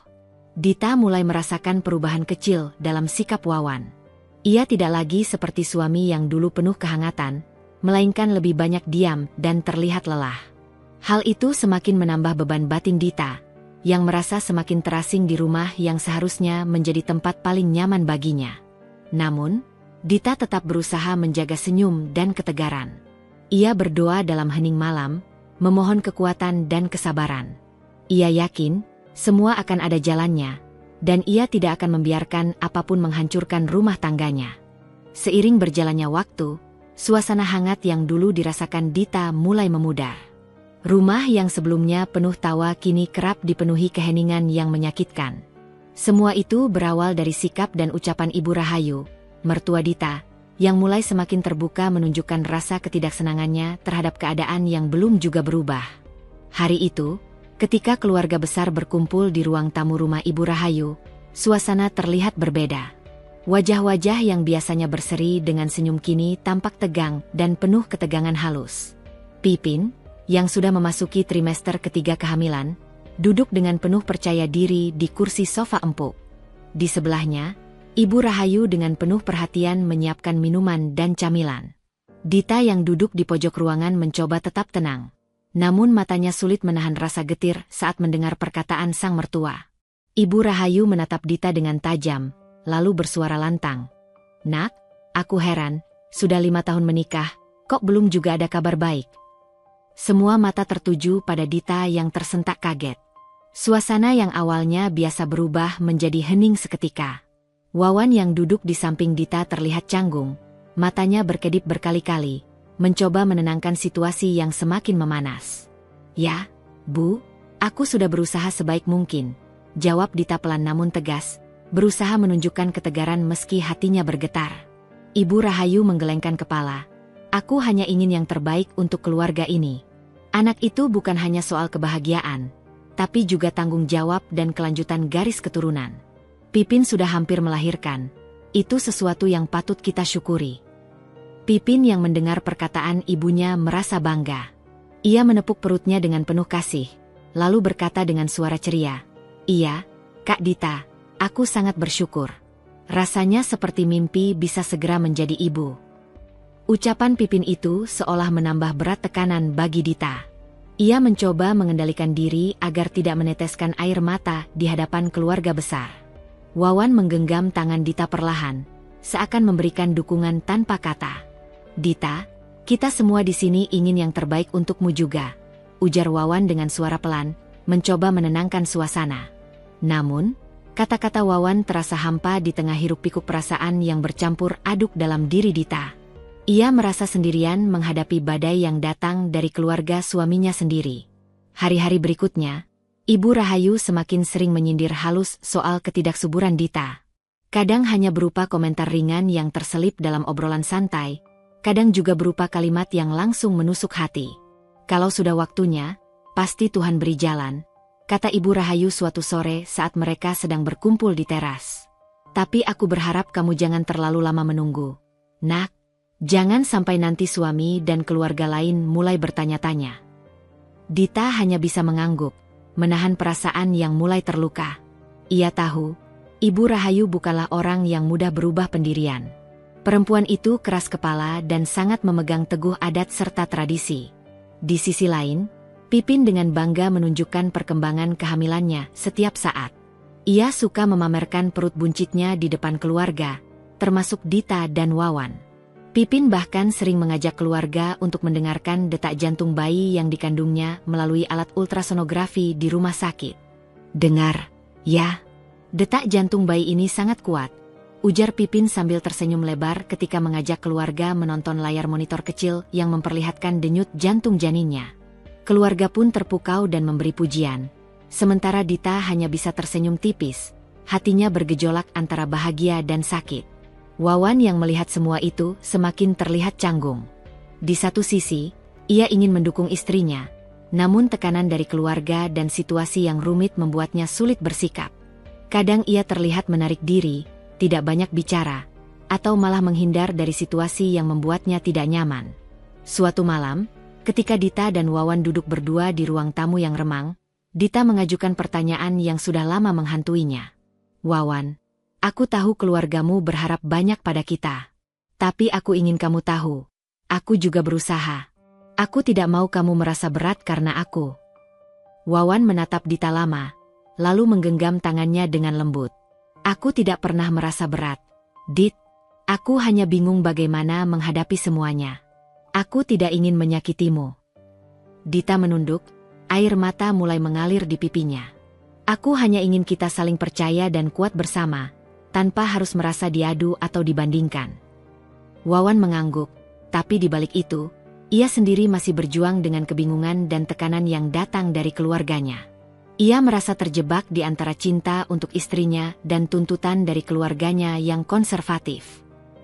Dita mulai merasakan perubahan kecil dalam sikap Wawan. Ia tidak lagi seperti suami yang dulu penuh kehangatan, melainkan lebih banyak diam dan terlihat lelah. Hal itu semakin menambah beban batin Dita, yang merasa semakin terasing di rumah yang seharusnya menjadi tempat paling nyaman baginya. Namun, Dita tetap berusaha menjaga senyum dan ketegaran. Ia berdoa dalam hening malam, memohon kekuatan dan kesabaran. Ia yakin, semua akan ada jalannya, dan ia tidak akan membiarkan apapun menghancurkan rumah tangganya. Seiring berjalannya waktu, suasana hangat yang dulu dirasakan Dita mulai memudar. Rumah yang sebelumnya penuh tawa kini kerap dipenuhi keheningan yang menyakitkan. Semua itu berawal dari sikap dan ucapan Ibu Rahayu, mertua Dita, yang mulai semakin terbuka menunjukkan rasa ketidaksenangannya terhadap keadaan yang belum juga berubah. Hari itu, ketika keluarga besar berkumpul di ruang tamu rumah Ibu Rahayu, suasana terlihat berbeda. Wajah-wajah yang biasanya berseri dengan senyum kini tampak tegang dan penuh ketegangan halus. Pipin, yang sudah memasuki trimester ketiga kehamilan, duduk dengan penuh percaya diri di kursi sofa empuk. Di sebelahnya, Ibu Rahayu dengan penuh perhatian menyiapkan minuman dan camilan. Dita yang duduk di pojok ruangan mencoba tetap tenang. Namun matanya sulit menahan rasa getir saat mendengar perkataan sang mertua. Ibu Rahayu menatap Dita dengan tajam, lalu bersuara lantang. Nak, aku heran, sudah 5 tahun menikah, kok belum juga ada kabar baik? Semua mata tertuju pada Dita yang tersentak kaget. Suasana yang awalnya biasa berubah menjadi hening seketika. Wawan yang duduk di samping Dita terlihat canggung, matanya berkedip berkali-kali, mencoba menenangkan situasi yang semakin memanas. Ya, Bu, aku sudah berusaha sebaik mungkin, jawab Dita pelan namun tegas, berusaha menunjukkan ketegaran meski hatinya bergetar. Ibu Rahayu menggelengkan kepala. Aku hanya ingin yang terbaik untuk keluarga ini. Anak itu bukan hanya soal kebahagiaan, tapi juga tanggung jawab dan kelanjutan garis keturunan. Pipin sudah hampir melahirkan. Itu sesuatu yang patut kita syukuri. Pipin yang mendengar perkataan ibunya merasa bangga. Ia menepuk perutnya dengan penuh kasih, lalu berkata dengan suara ceria, "Iya, Kak Dita, aku sangat bersyukur. Rasanya seperti mimpi bisa segera menjadi ibu." Ucapan Pipin itu seolah menambah berat tekanan bagi Dita. Ia mencoba mengendalikan diri agar tidak meneteskan air mata di hadapan keluarga besar. Wawan menggenggam tangan Dita perlahan, seakan memberikan dukungan tanpa kata. "Dita, kita semua di sini ingin yang terbaik untukmu juga," ujar Wawan dengan suara pelan, mencoba menenangkan suasana. Namun, kata-kata Wawan terasa hampa di tengah hiruk-pikuk perasaan yang bercampur aduk dalam diri Dita. Ia merasa sendirian menghadapi badai yang datang dari keluarga suaminya sendiri. Hari-hari berikutnya, Ibu Rahayu semakin sering menyindir halus soal ketidaksuburan Dita. Kadang hanya berupa komentar ringan yang terselip dalam obrolan santai, kadang juga berupa kalimat yang langsung menusuk hati. "Kalau sudah waktunya, pasti Tuhan beri jalan," kata Ibu Rahayu suatu sore saat mereka sedang berkumpul di teras. "Tapi aku berharap kamu jangan terlalu lama menunggu. Nak, jangan sampai nanti suami dan keluarga lain mulai bertanya-tanya." Dita hanya bisa mengangguk, menahan perasaan yang mulai terluka. Ia tahu, Ibu Rahayu bukanlah orang yang mudah berubah pendirian. Perempuan itu keras kepala dan sangat memegang teguh adat serta tradisi. Di sisi lain, Pipin dengan bangga menunjukkan perkembangan kehamilannya setiap saat. Ia suka memamerkan perut buncitnya di depan keluarga, termasuk Dita dan Wawan. Pipin bahkan sering mengajak keluarga untuk mendengarkan detak jantung bayi yang dikandungnya melalui alat ultrasonografi di rumah sakit. "Dengar, ya. Detak jantung bayi ini sangat kuat," ujar Pipin sambil tersenyum lebar ketika mengajak keluarga menonton layar monitor kecil yang memperlihatkan denyut jantung janinnya. Keluarga pun terpukau dan memberi pujian. Sementara Dita hanya bisa tersenyum tipis, hatinya bergejolak antara bahagia dan sakit. Wawan yang melihat semua itu semakin terlihat canggung. Di satu sisi, ia ingin mendukung istrinya, namun tekanan dari keluarga dan situasi yang rumit membuatnya sulit bersikap. Kadang ia terlihat menarik diri, tidak banyak bicara, atau malah menghindar dari situasi yang membuatnya tidak nyaman. Suatu malam, ketika Dita dan Wawan duduk berdua di ruang tamu yang remang, Dita mengajukan pertanyaan yang sudah lama menghantuinya. "Wawan, aku tahu keluargamu berharap banyak pada kita. Tapi aku ingin kamu tahu, aku juga berusaha. Aku tidak mau kamu merasa berat karena aku." Wawan menatap Dita lama, lalu menggenggam tangannya dengan lembut. "Aku tidak pernah merasa berat, Dit. Aku hanya bingung bagaimana menghadapi semuanya. Aku tidak ingin menyakitimu." Dita menunduk, air mata mulai mengalir di pipinya. "Aku hanya ingin kita saling percaya dan kuat bersama, tanpa harus merasa diadu atau dibandingkan." Wawan mengangguk, tapi di balik itu, ia sendiri masih berjuang dengan kebingungan dan tekanan yang datang dari keluarganya. Ia merasa terjebak di antara cinta untuk istrinya dan tuntutan dari keluarganya yang konservatif.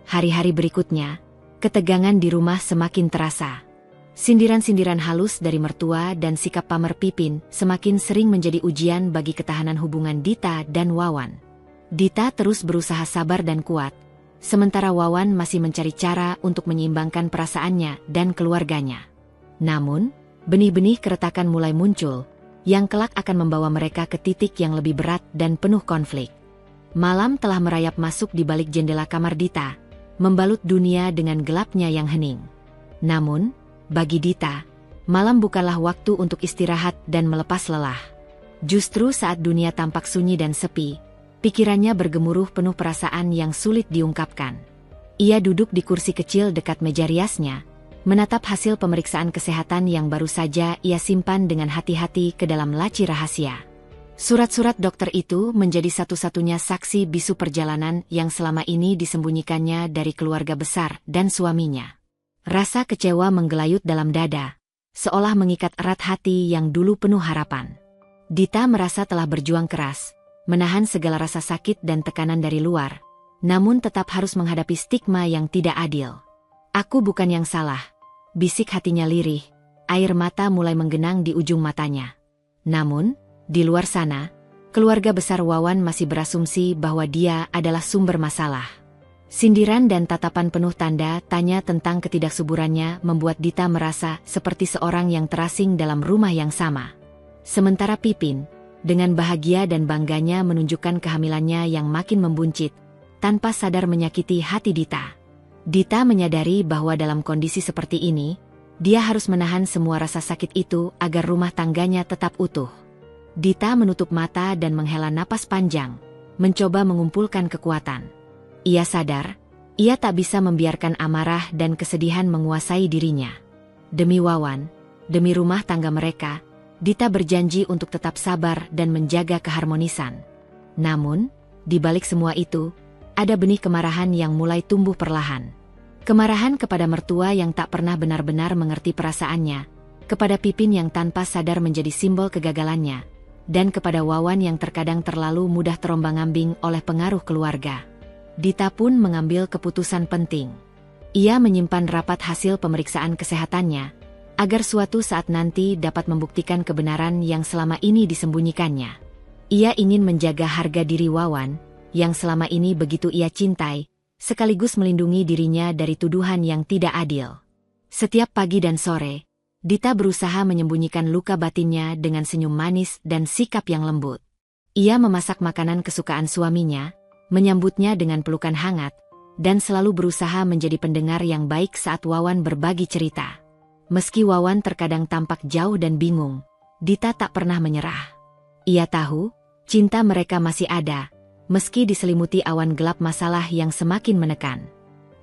Hari-hari berikutnya, ketegangan di rumah semakin terasa. Sindiran-sindiran halus dari mertua dan sikap pamer Pipin semakin sering menjadi ujian bagi ketahanan hubungan Dita dan Wawan. Dita terus berusaha sabar dan kuat, sementara Wawan masih mencari cara untuk menyeimbangkan perasaannya dan keluarganya. Namun, benih-benih keretakan mulai muncul, yang kelak akan membawa mereka ke titik yang lebih berat dan penuh konflik. Malam telah merayap masuk di balik jendela kamar Dita, membalut dunia dengan gelapnya yang hening. Namun, bagi Dita, malam bukanlah waktu untuk istirahat dan melepas lelah. Justru saat dunia tampak sunyi dan sepi, pikirannya bergemuruh penuh perasaan yang sulit diungkapkan. Ia duduk di kursi kecil dekat meja riasnya, menatap hasil pemeriksaan kesehatan yang baru saja ia simpan dengan hati-hati ke dalam laci rahasia. Surat-surat dokter itu menjadi satu-satunya saksi bisu perjalanan yang selama ini disembunyikannya dari keluarga besar dan suaminya. Rasa kecewa menggelayut dalam dada, seolah mengikat erat hati yang dulu penuh harapan. Dita merasa telah berjuang keras, menahan segala rasa sakit dan tekanan dari luar, namun tetap harus menghadapi stigma yang tidak adil. "Aku bukan yang salah," bisik hatinya lirih, air mata mulai menggenang di ujung matanya. Namun, di luar sana, keluarga besar Wawan masih berasumsi bahwa dia adalah sumber masalah. Sindiran dan tatapan penuh tanda tanya tentang ketidaksuburannya membuat Dita merasa seperti seorang yang terasing dalam rumah yang sama. Sementara Pipin, dengan bahagia dan bangganya menunjukkan kehamilannya yang makin membuncit, tanpa sadar menyakiti hati Dita. Dita menyadari bahwa dalam kondisi seperti ini, dia harus menahan semua rasa sakit itu agar rumah tangganya tetap utuh. Dita menutup mata dan menghela napas panjang, mencoba mengumpulkan kekuatan. Ia sadar, ia tak bisa membiarkan amarah dan kesedihan menguasai dirinya. Demi Wawan, demi rumah tangga mereka, Dita berjanji untuk tetap sabar dan menjaga keharmonisan. Namun, di balik semua itu, ada benih kemarahan yang mulai tumbuh perlahan. Kemarahan kepada mertua yang tak pernah benar-benar mengerti perasaannya, kepada Pipin yang tanpa sadar menjadi simbol kegagalannya, dan kepada Wawan yang terkadang terlalu mudah terombang-ambing oleh pengaruh keluarga. Dita pun mengambil keputusan penting. Ia menyimpan rapat hasil pemeriksaan kesehatannya, agar suatu saat nanti dapat membuktikan kebenaran yang selama ini disembunyikannya. Ia ingin menjaga harga diri Wawan, yang selama ini begitu ia cintai, sekaligus melindungi dirinya dari tuduhan yang tidak adil. Setiap pagi dan sore, Dita berusaha menyembunyikan luka batinnya dengan senyum manis dan sikap yang lembut. Ia memasak makanan kesukaan suaminya, menyambutnya dengan pelukan hangat, dan selalu berusaha menjadi pendengar yang baik saat Wawan berbagi cerita. Meski Wawan terkadang tampak jauh dan bingung, Dita tak pernah menyerah. Ia tahu, cinta mereka masih ada, meski diselimuti awan gelap masalah yang semakin menekan.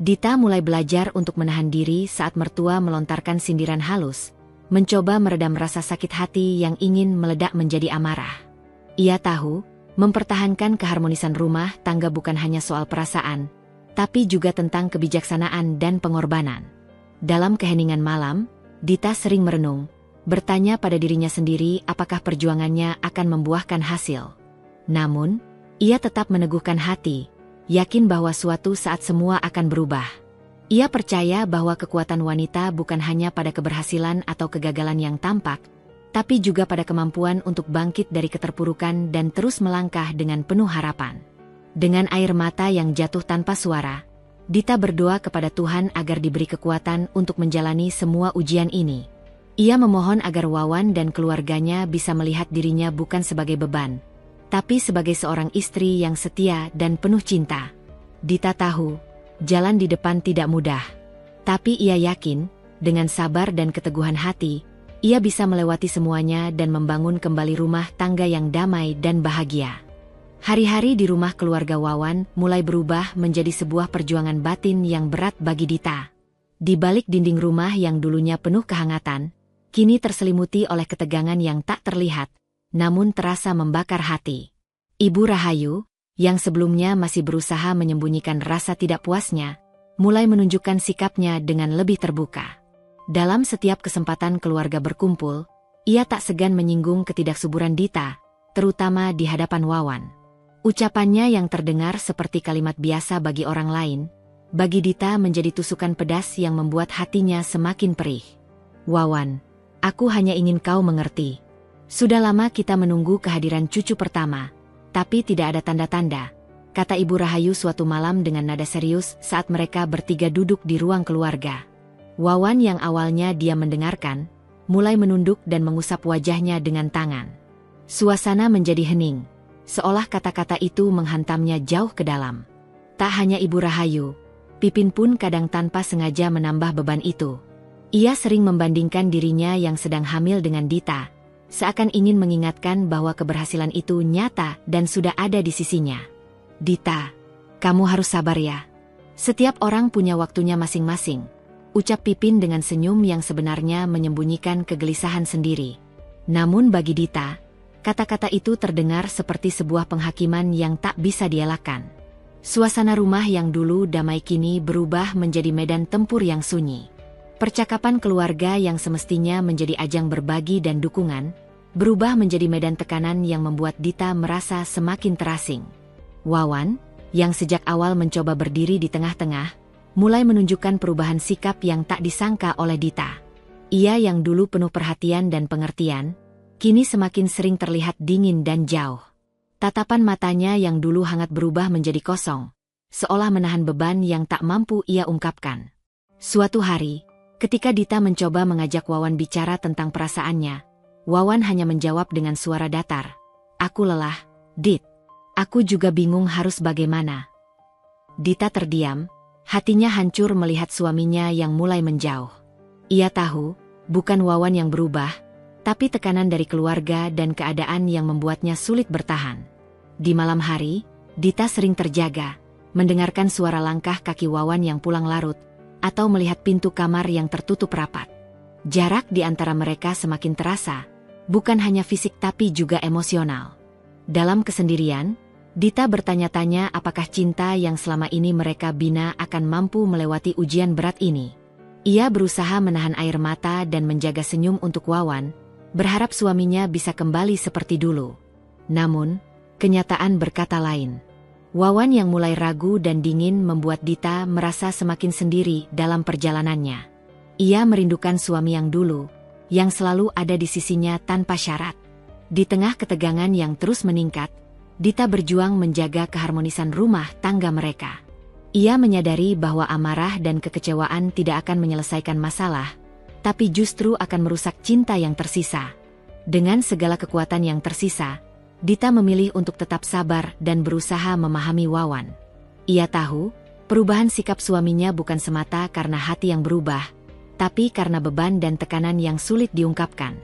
Dita mulai belajar untuk menahan diri saat mertua melontarkan sindiran halus, mencoba meredam rasa sakit hati yang ingin meledak menjadi amarah. Ia tahu, mempertahankan keharmonisan rumah tangga bukan hanya soal perasaan, tapi juga tentang kebijaksanaan dan pengorbanan. Dalam keheningan malam, Dita sering merenung, bertanya pada dirinya sendiri apakah perjuangannya akan membuahkan hasil. Namun, ia tetap meneguhkan hati, yakin bahwa suatu saat semua akan berubah. Ia percaya bahwa kekuatan wanita bukan hanya pada keberhasilan atau kegagalan yang tampak, tapi juga pada kemampuan untuk bangkit dari keterpurukan dan terus melangkah dengan penuh harapan. Dengan air mata yang jatuh tanpa suara, Dita berdoa kepada Tuhan agar diberi kekuatan untuk menjalani semua ujian ini. Ia memohon agar Wawan dan keluarganya bisa melihat dirinya bukan sebagai beban, tapi sebagai seorang istri yang setia dan penuh cinta. Dita tahu, jalan di depan tidak mudah. Tapi ia yakin, dengan sabar dan keteguhan hati, ia bisa melewati semuanya dan membangun kembali rumah tangga yang damai dan bahagia. Hari-hari di rumah keluarga Wawan mulai berubah menjadi sebuah perjuangan batin yang berat bagi Dita. Di balik dinding rumah yang dulunya penuh kehangatan, kini terselimuti oleh ketegangan yang tak terlihat, namun terasa membakar hati. Ibu Rahayu, yang sebelumnya masih berusaha menyembunyikan rasa tidak puasnya, mulai menunjukkan sikapnya dengan lebih terbuka. Dalam setiap kesempatan keluarga berkumpul, ia tak segan menyinggung ketidaksuburan Dita, terutama di hadapan Wawan. Ucapannya yang terdengar seperti kalimat biasa bagi orang lain, bagi Dita menjadi tusukan pedas yang membuat hatinya semakin perih. Wawan, aku hanya ingin kau mengerti. Sudah lama kita menunggu kehadiran cucu pertama, tapi tidak ada tanda-tanda, kata Ibu Rahayu suatu malam dengan nada serius saat mereka bertiga duduk di ruang keluarga. Wawan yang awalnya diam mendengarkan, mulai menunduk dan mengusap wajahnya dengan tangan. Suasana menjadi hening, seolah kata-kata itu menghantamnya jauh ke dalam. Tak hanya Ibu Rahayu, Pipin pun kadang tanpa sengaja menambah beban itu. Ia sering membandingkan dirinya yang sedang hamil dengan Dita, seakan ingin mengingatkan bahwa keberhasilan itu nyata dan sudah ada di sisinya. Dita, kamu harus sabar ya. Setiap orang punya waktunya masing-masing, ucap Pipin dengan senyum yang sebenarnya menyembunyikan kegelisahan sendiri. Namun bagi Dita, kata-kata itu terdengar seperti sebuah penghakiman yang tak bisa dielakkan. Suasana rumah yang dulu damai kini berubah menjadi medan tempur yang sunyi. Percakapan keluarga yang semestinya menjadi ajang berbagi dan dukungan, berubah menjadi medan tekanan yang membuat Dita merasa semakin terasing. Wawan, yang sejak awal mencoba berdiri di tengah-tengah, mulai menunjukkan perubahan sikap yang tak disangka oleh Dita. Ia yang dulu penuh perhatian dan pengertian, kini semakin sering terlihat dingin dan jauh. Tatapan matanya yang dulu hangat berubah menjadi kosong, seolah menahan beban yang tak mampu ia ungkapkan. Suatu hari, ketika Dita mencoba mengajak Wawan bicara tentang perasaannya, Wawan hanya menjawab dengan suara datar. Aku lelah, Dit. Aku juga bingung harus bagaimana. Dita terdiam, hatinya hancur melihat suaminya yang mulai menjauh. Ia tahu, bukan Wawan yang berubah, tapi tekanan dari keluarga dan keadaan yang membuatnya sulit bertahan. Di malam hari, Dita sering terjaga, mendengarkan suara langkah kaki Wawan yang pulang larut, atau melihat pintu kamar yang tertutup rapat. Jarak di antara mereka semakin terasa, bukan hanya fisik tapi juga emosional. Dalam kesendirian, Dita bertanya-tanya apakah cinta yang selama ini mereka bina akan mampu melewati ujian berat ini. Ia berusaha menahan air mata dan menjaga senyum untuk Wawan, berharap suaminya bisa kembali seperti dulu. Namun, kenyataan berkata lain. Wawan yang mulai ragu dan dingin membuat Dita merasa semakin sendiri dalam perjalanannya. Ia merindukan suami yang dulu, yang selalu ada di sisinya tanpa syarat. Di tengah ketegangan yang terus meningkat, Dita berjuang menjaga keharmonisan rumah tangga mereka. Ia menyadari bahwa amarah dan kekecewaan tidak akan menyelesaikan masalah, tapi justru akan merusak cinta yang tersisa. Dengan segala kekuatan yang tersisa, Dita memilih untuk tetap sabar dan berusaha memahami Wawan. Ia tahu, perubahan sikap suaminya bukan semata karena hati yang berubah, tapi karena beban dan tekanan yang sulit diungkapkan.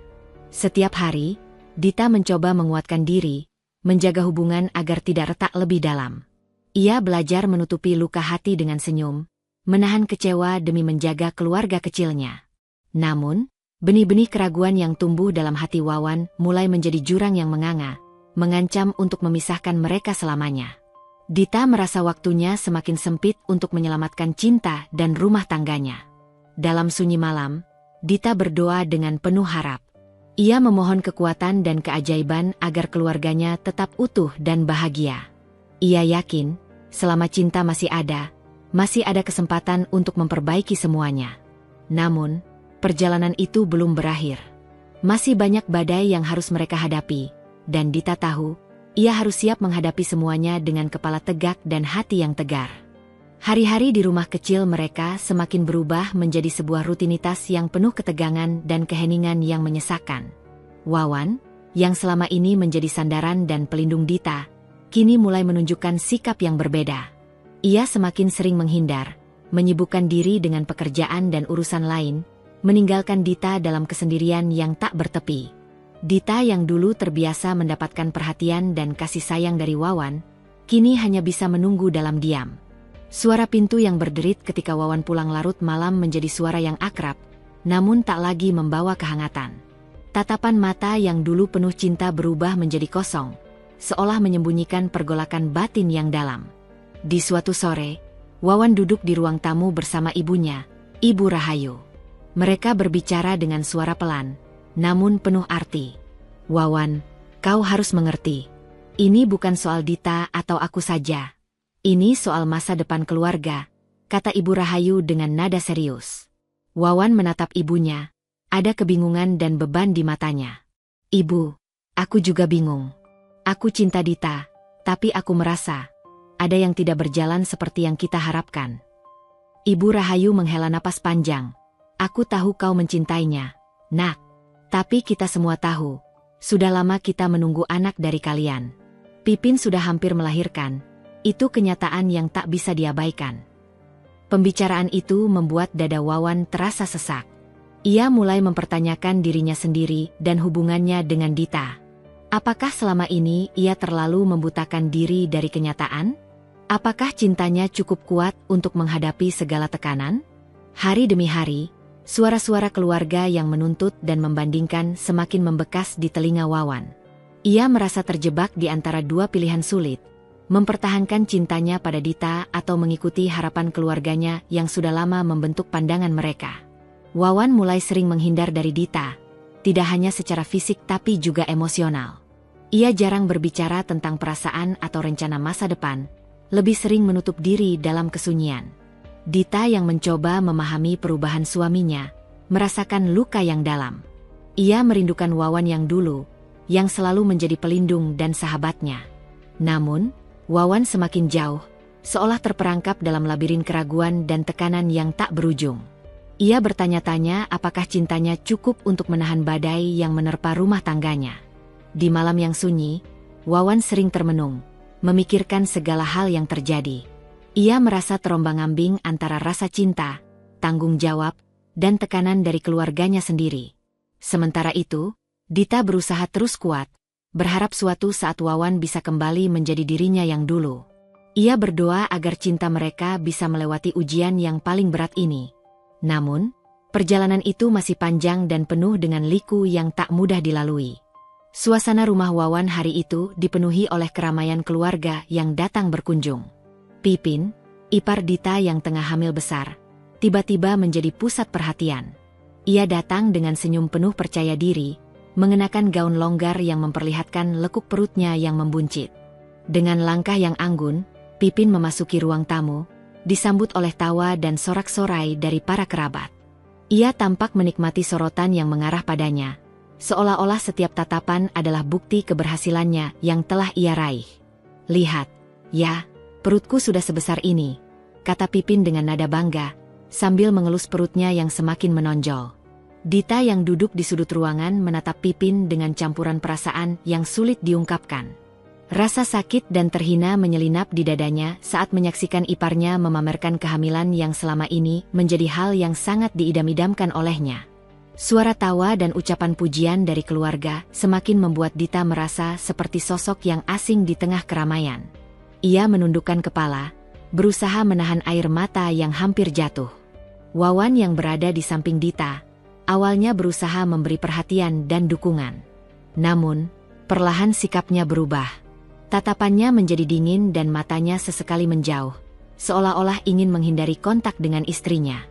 Setiap hari, Dita mencoba menguatkan diri, menjaga hubungan agar tidak retak lebih dalam. Ia belajar menutupi luka hati dengan senyum, menahan kecewa demi menjaga keluarga kecilnya. Namun, benih-benih keraguan yang tumbuh dalam hati Wawan mulai menjadi jurang yang menganga, mengancam untuk memisahkan mereka selamanya. Dita merasa waktunya semakin sempit untuk menyelamatkan cinta dan rumah tangganya. Dalam sunyi malam, Dita berdoa dengan penuh harap. Ia memohon kekuatan dan keajaiban agar keluarganya tetap utuh dan bahagia. Ia yakin, selama cinta masih ada kesempatan untuk memperbaiki semuanya. Namun, perjalanan itu belum berakhir. Masih banyak badai yang harus mereka hadapi, dan Dita tahu, ia harus siap menghadapi semuanya dengan kepala tegak dan hati yang tegar. Hari-hari di rumah kecil mereka semakin berubah menjadi sebuah rutinitas yang penuh ketegangan dan keheningan yang menyesakkan. Wawan, yang selama ini menjadi sandaran dan pelindung Dita, kini mulai menunjukkan sikap yang berbeda. Ia semakin sering menghindar, menyibukkan diri dengan pekerjaan dan urusan lain, meninggalkan Dita dalam kesendirian yang tak bertepi. Dita yang dulu terbiasa mendapatkan perhatian dan kasih sayang dari Wawan, kini hanya bisa menunggu dalam diam. Suara pintu yang berderit ketika Wawan pulang larut malam menjadi suara yang akrab, namun tak lagi membawa kehangatan. Tatapan mata yang dulu penuh cinta berubah menjadi kosong, seolah menyembunyikan pergolakan batin yang dalam. Di suatu sore, Wawan duduk di ruang tamu bersama ibunya, Ibu Rahayu. Mereka berbicara dengan suara pelan, namun penuh arti. "Wawan, kau harus mengerti. Ini bukan soal Dita atau aku saja. Ini soal masa depan keluarga," kata Ibu Rahayu dengan nada serius. Wawan menatap ibunya, ada kebingungan dan beban di matanya. "Ibu, aku juga bingung. Aku cinta Dita, tapi aku merasa ada yang tidak berjalan seperti yang kita harapkan." Ibu Rahayu menghela napas panjang. "Aku tahu kau mencintainya, Nak. Tapi kita semua tahu, sudah lama kita menunggu anak dari kalian. Pipin sudah hampir melahirkan. Itu kenyataan yang tak bisa diabaikan." Pembicaraan itu membuat dada Wawan terasa sesak. Ia mulai mempertanyakan dirinya sendiri dan hubungannya dengan Dita. Apakah selama ini ia terlalu membutakan diri dari kenyataan? Apakah cintanya cukup kuat untuk menghadapi segala tekanan? Hari demi hari, suara-suara keluarga yang menuntut dan membandingkan semakin membekas di telinga Wawan. Ia merasa terjebak di antara dua pilihan sulit, mempertahankan cintanya pada Dita atau mengikuti harapan keluarganya yang sudah lama membentuk pandangan mereka. Wawan mulai sering menghindar dari Dita, tidak hanya secara fisik tapi juga emosional. Ia jarang berbicara tentang perasaan atau rencana masa depan, lebih sering menutup diri dalam kesunyian. Dita yang mencoba memahami perubahan suaminya, merasakan luka yang dalam. Ia merindukan Wawan yang dulu, yang selalu menjadi pelindung dan sahabatnya. Namun, Wawan semakin jauh, seolah terperangkap dalam labirin keraguan dan tekanan yang tak berujung. Ia bertanya-tanya apakah cintanya cukup untuk menahan badai yang menerpa rumah tangganya. Di malam yang sunyi, Wawan sering termenung, memikirkan segala hal yang terjadi. Ia merasa terombang-ambing antara rasa cinta, tanggung jawab, dan tekanan dari keluarganya sendiri. Sementara itu, Dita berusaha terus kuat, berharap suatu saat Wawan bisa kembali menjadi dirinya yang dulu. Ia berdoa agar cinta mereka bisa melewati ujian yang paling berat ini. Namun, perjalanan itu masih panjang dan penuh dengan liku yang tak mudah dilalui. Suasana rumah Wawan hari itu dipenuhi oleh keramaian keluarga yang datang berkunjung. Pipin, ipar Dita yang tengah hamil besar, tiba-tiba menjadi pusat perhatian. Ia datang dengan senyum penuh percaya diri, mengenakan gaun longgar yang memperlihatkan lekuk perutnya yang membuncit. Dengan langkah yang anggun, Pipin memasuki ruang tamu, disambut oleh tawa dan sorak-sorai dari para kerabat. Ia tampak menikmati sorotan yang mengarah padanya, seolah-olah setiap tatapan adalah bukti keberhasilannya yang telah ia raih. "Lihat, ya, perutku sudah sebesar ini," kata Pipin dengan nada bangga, sambil mengelus perutnya yang semakin menonjol. Dita yang duduk di sudut ruangan menatap Pipin dengan campuran perasaan yang sulit diungkapkan. Rasa sakit dan terhina menyelinap di dadanya saat menyaksikan iparnya memamerkan kehamilan yang selama ini menjadi hal yang sangat diidam-idamkan olehnya. Suara tawa dan ucapan pujian dari keluarga semakin membuat Dita merasa seperti sosok yang asing di tengah keramaian. Ia menundukkan kepala, berusaha menahan air mata yang hampir jatuh. Wawan yang berada di samping Dita, awalnya berusaha memberi perhatian dan dukungan. Namun, perlahan sikapnya berubah. Tatapannya menjadi dingin dan matanya sesekali menjauh, seolah-olah ingin menghindari kontak dengan istrinya.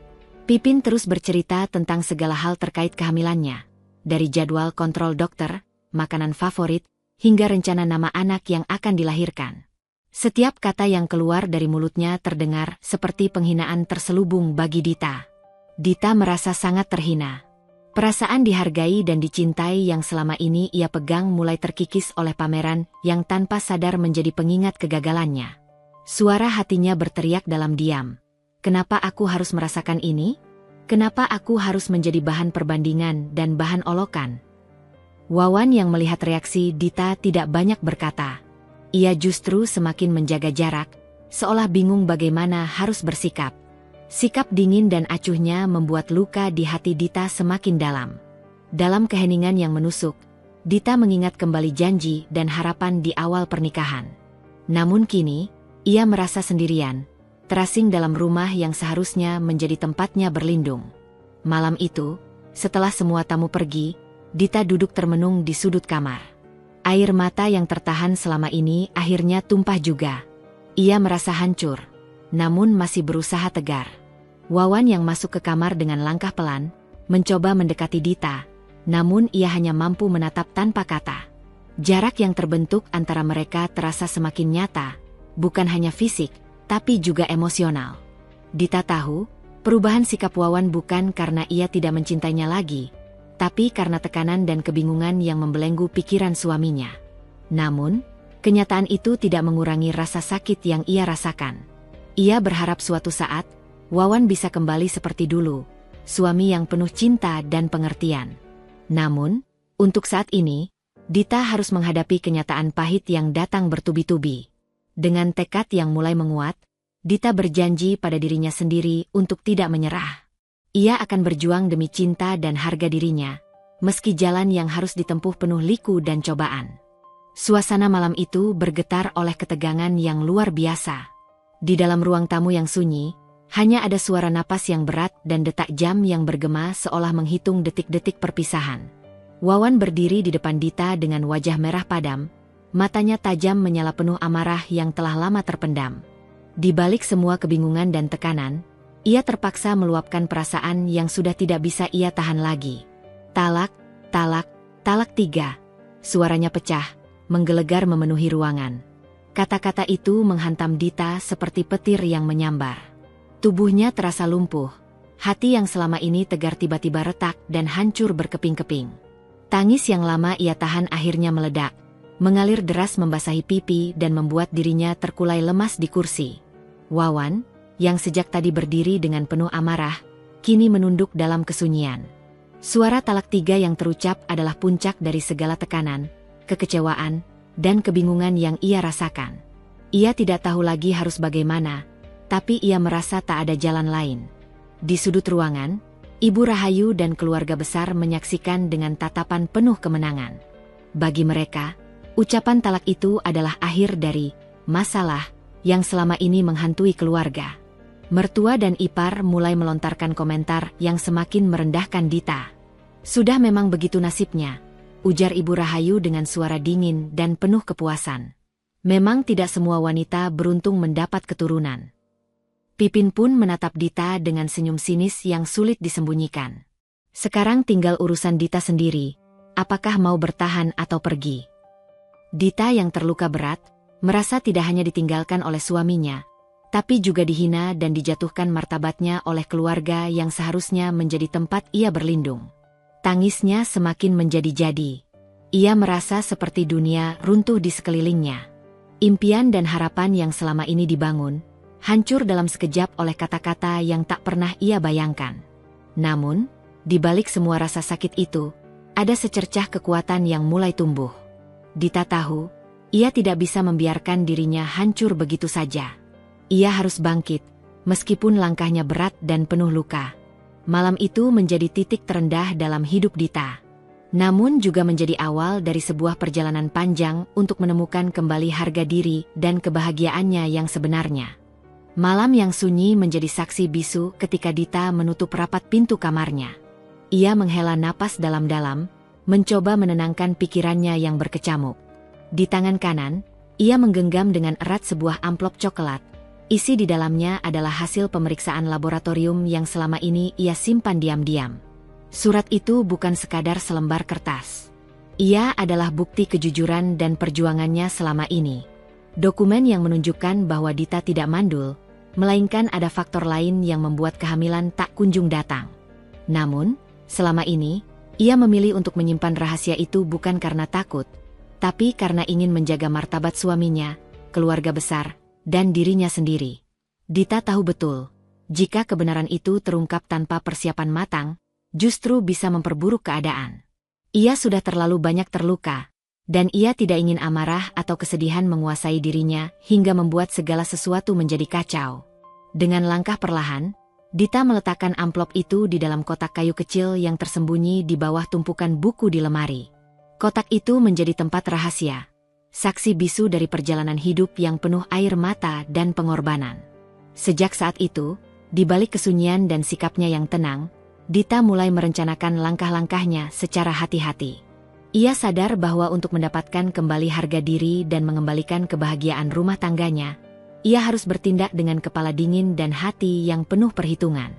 Pipin terus bercerita tentang segala hal terkait kehamilannya, dari jadwal kontrol dokter, makanan favorit, hingga rencana nama anak yang akan dilahirkan. Setiap kata yang keluar dari mulutnya terdengar seperti penghinaan terselubung bagi Dita. Dita merasa sangat terhina. Perasaan dihargai dan dicintai yang selama ini ia pegang mulai terkikis oleh pameran yang tanpa sadar menjadi pengingat kegagalannya. Suara hatinya berteriak dalam diam. Kenapa aku harus merasakan ini? Kenapa aku harus menjadi bahan perbandingan dan bahan olokan? Wawan yang melihat reaksi Dita tidak banyak berkata. Ia justru semakin menjaga jarak, seolah bingung bagaimana harus bersikap. Sikap dingin dan acuhnya membuat luka di hati Dita semakin dalam. Dalam keheningan yang menusuk, Dita mengingat kembali janji dan harapan di awal pernikahan. Namun kini, ia merasa sendirian, terasing dalam rumah yang seharusnya menjadi tempatnya berlindung. Malam itu, setelah semua tamu pergi, Dita duduk termenung di sudut kamar. Air mata yang tertahan selama ini akhirnya tumpah juga. Ia merasa hancur, namun masih berusaha tegar. Wawan yang masuk ke kamar dengan langkah pelan, mencoba mendekati Dita, namun ia hanya mampu menatap tanpa kata. Jarak yang terbentuk antara mereka terasa semakin nyata, bukan hanya fisik, tapi juga emosional. Dita tahu, perubahan sikap Wawan bukan karena ia tidak mencintainya lagi, tapi karena tekanan dan kebingungan yang membelenggu pikiran suaminya. Namun, kenyataan itu tidak mengurangi rasa sakit yang ia rasakan. Ia berharap suatu saat, Wawan bisa kembali seperti dulu, suami yang penuh cinta dan pengertian. Namun, untuk saat ini, Dita harus menghadapi kenyataan pahit yang datang bertubi-tubi. Dengan tekad yang mulai menguat, Dita berjanji pada dirinya sendiri untuk tidak menyerah. Ia akan berjuang demi cinta dan harga dirinya, meski jalan yang harus ditempuh penuh liku dan cobaan. Suasana malam itu bergetar oleh ketegangan yang luar biasa. Di dalam ruang tamu yang sunyi, hanya ada suara napas yang berat dan detak jam yang bergema seolah menghitung detik-detik perpisahan. Wawan berdiri di depan Dita dengan wajah merah padam, matanya tajam menyala penuh amarah yang telah lama terpendam. Di balik semua kebingungan dan tekanan, ia terpaksa meluapkan perasaan yang sudah tidak bisa ia tahan lagi. Talak, talak, talak 3. Suaranya pecah, menggelegar memenuhi ruangan. Kata-kata itu menghantam Dita seperti petir yang menyambar. Tubuhnya terasa lumpuh, hati yang selama ini tegar tiba-tiba retak dan hancur berkeping-keping. Tangis yang lama ia tahan akhirnya meledak, mengalir deras membasahi pipi dan membuat dirinya terkulai lemas di kursi. Wawan, yang sejak tadi berdiri dengan penuh amarah, kini menunduk dalam kesunyian. Suara talak 3 yang terucap adalah puncak dari segala tekanan, kekecewaan, dan kebingungan yang ia rasakan. Ia tidak tahu lagi harus bagaimana, tapi ia merasa tak ada jalan lain. Di sudut ruangan, Ibu Rahayu dan keluarga besar menyaksikan dengan tatapan penuh kemenangan. Bagi mereka, ucapan talak itu adalah akhir dari masalah yang selama ini menghantui keluarga. Mertua dan ipar mulai melontarkan komentar yang semakin merendahkan Dita. Sudah memang begitu nasibnya, ujar Ibu Rahayu dengan suara dingin dan penuh kepuasan. Memang tidak semua wanita beruntung mendapat keturunan. Pipin pun menatap Dita dengan senyum sinis yang sulit disembunyikan. Sekarang tinggal urusan Dita sendiri, apakah mau bertahan atau pergi. Dita yang terluka berat, merasa tidak hanya ditinggalkan oleh suaminya, tapi juga dihina dan dijatuhkan martabatnya oleh keluarga yang seharusnya menjadi tempat ia berlindung. Tangisnya semakin menjadi-jadi. Ia merasa seperti dunia runtuh di sekelilingnya. Impian dan harapan yang selama ini dibangun, hancur dalam sekejap oleh kata-kata yang tak pernah ia bayangkan. Namun, di balik semua rasa sakit itu, ada secercah kekuatan yang mulai tumbuh. Dita tahu, ia tidak bisa membiarkan dirinya hancur begitu saja. Ia harus bangkit, meskipun langkahnya berat dan penuh luka. Malam itu menjadi titik terendah dalam hidup Dita. Namun juga menjadi awal dari sebuah perjalanan panjang untuk menemukan kembali harga diri dan kebahagiaannya yang sebenarnya. Malam yang sunyi menjadi saksi bisu ketika Dita menutup rapat pintu kamarnya. Ia menghela napas dalam-dalam, mencoba menenangkan pikirannya yang berkecamuk. Di tangan kanan, ia menggenggam dengan erat sebuah amplop coklat. Isi di dalamnya adalah hasil pemeriksaan laboratorium yang selama ini ia simpan diam-diam. Surat itu bukan sekadar selembar kertas. Ia adalah bukti kejujuran dan perjuangannya selama ini. Dokumen yang menunjukkan bahwa Dita tidak mandul, melainkan ada faktor lain yang membuat kehamilan tak kunjung datang. Namun, selama ini, ia memilih untuk menyimpan rahasia itu bukan karena takut, tapi karena ingin menjaga martabat suaminya, keluarga besar, dan dirinya sendiri. Dita tahu betul, jika kebenaran itu terungkap tanpa persiapan matang, justru bisa memperburuk keadaan. Ia sudah terlalu banyak terluka, dan ia tidak ingin amarah atau kesedihan menguasai dirinya hingga membuat segala sesuatu menjadi kacau. Dengan langkah perlahan, Dita meletakkan amplop itu di dalam kotak kayu kecil yang tersembunyi di bawah tumpukan buku di lemari. Kotak itu menjadi tempat rahasia, saksi bisu dari perjalanan hidup yang penuh air mata dan pengorbanan. Sejak saat itu, di balik kesunyian dan sikapnya yang tenang, Dita mulai merencanakan langkah-langkahnya secara hati-hati. Ia sadar bahwa untuk mendapatkan kembali harga diri dan mengembalikan kebahagiaan rumah tangganya, ia harus bertindak dengan kepala dingin dan hati yang penuh perhitungan.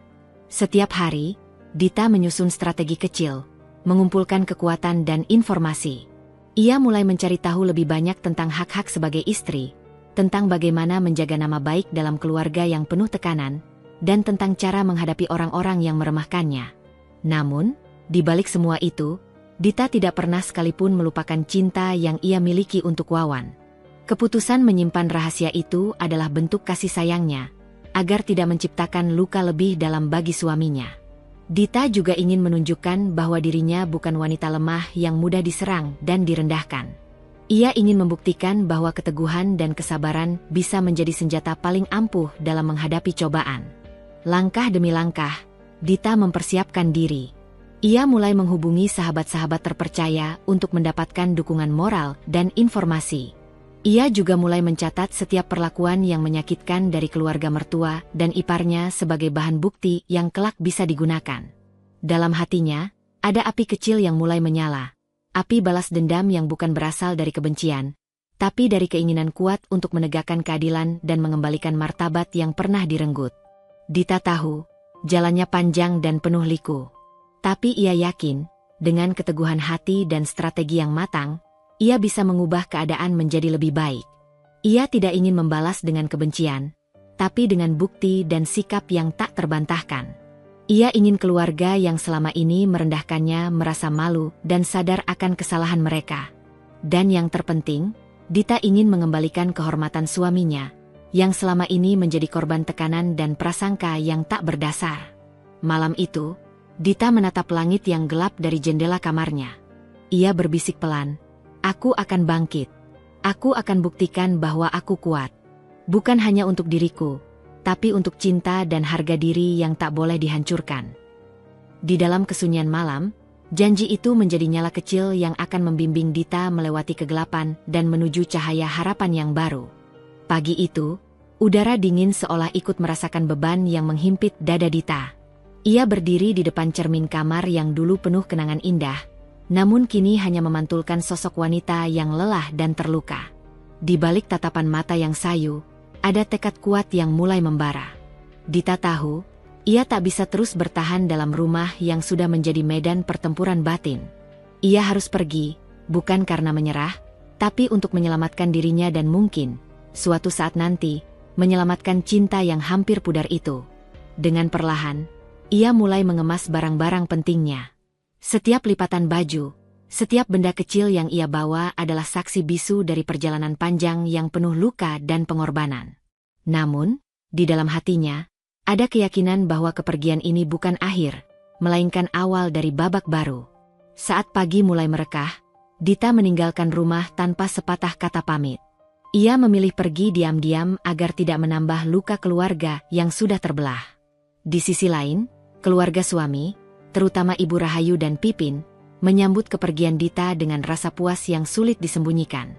Setiap hari, Dita menyusun strategi kecil, mengumpulkan kekuatan dan informasi. Ia mulai mencari tahu lebih banyak tentang hak-hak sebagai istri, tentang bagaimana menjaga nama baik dalam keluarga yang penuh tekanan, dan tentang cara menghadapi orang-orang yang meremehkannya. Namun, di balik semua itu, Dita tidak pernah sekalipun melupakan cinta yang ia miliki untuk Wawan. Keputusan menyimpan rahasia itu adalah bentuk kasih sayangnya, agar tidak menciptakan luka lebih dalam bagi suaminya. Dita juga ingin menunjukkan bahwa dirinya bukan wanita lemah yang mudah diserang dan direndahkan. Ia ingin membuktikan bahwa keteguhan dan kesabaran bisa menjadi senjata paling ampuh dalam menghadapi cobaan. Langkah demi langkah, Dita mempersiapkan diri. Ia mulai menghubungi sahabat-sahabat terpercaya untuk mendapatkan dukungan moral dan informasi. Ia juga mulai mencatat setiap perlakuan yang menyakitkan dari keluarga mertua dan iparnya sebagai bahan bukti yang kelak bisa digunakan. Dalam hatinya, ada api kecil yang mulai menyala. Api balas dendam yang bukan berasal dari kebencian, tapi dari keinginan kuat untuk menegakkan keadilan dan mengembalikan martabat yang pernah direnggut. Dita tahu, jalannya panjang dan penuh liku. Tapi ia yakin, dengan keteguhan hati dan strategi yang matang, ia bisa mengubah keadaan menjadi lebih baik. Ia tidak ingin membalas dengan kebencian, tapi dengan bukti dan sikap yang tak terbantahkan. Ia ingin keluarga yang selama ini merendahkannya merasa malu dan sadar akan kesalahan mereka. Dan yang terpenting, Dita ingin mengembalikan kehormatan suaminya, yang selama ini menjadi korban tekanan dan prasangka yang tak berdasar. Malam itu, Dita menatap langit yang gelap dari jendela kamarnya. Ia berbisik pelan, "Aku akan bangkit. Aku akan buktikan bahwa aku kuat. Bukan hanya untuk diriku, tapi untuk cinta dan harga diri yang tak boleh dihancurkan." Di dalam kesunyian malam, janji itu menjadi nyala kecil yang akan membimbing Dita melewati kegelapan dan menuju cahaya harapan yang baru. Pagi itu, udara dingin seolah ikut merasakan beban yang menghimpit dada Dita. Ia berdiri di depan cermin kamar yang dulu penuh kenangan indah, namun kini hanya memantulkan sosok wanita yang lelah dan terluka. Di balik tatapan mata yang sayu, ada tekad kuat yang mulai membara. Dita tahu, ia tak bisa terus bertahan dalam rumah yang sudah menjadi medan pertempuran batin. Ia harus pergi, bukan karena menyerah, tapi untuk menyelamatkan dirinya dan mungkin, suatu saat nanti, menyelamatkan cinta yang hampir pudar itu. Dengan perlahan, ia mulai mengemas barang-barang pentingnya. Setiap lipatan baju, setiap benda kecil yang ia bawa adalah saksi bisu dari perjalanan panjang yang penuh luka dan pengorbanan. Namun, di dalam hatinya, ada keyakinan bahwa kepergian ini bukan akhir, melainkan awal dari babak baru. Saat pagi mulai merekah, Dita meninggalkan rumah tanpa sepatah kata pamit. Ia memilih pergi diam-diam agar tidak menambah luka keluarga yang sudah terbelah. Di sisi lain, keluarga suami, terutama Ibu Rahayu dan Pipin, menyambut kepergian Dita dengan rasa puas yang sulit disembunyikan.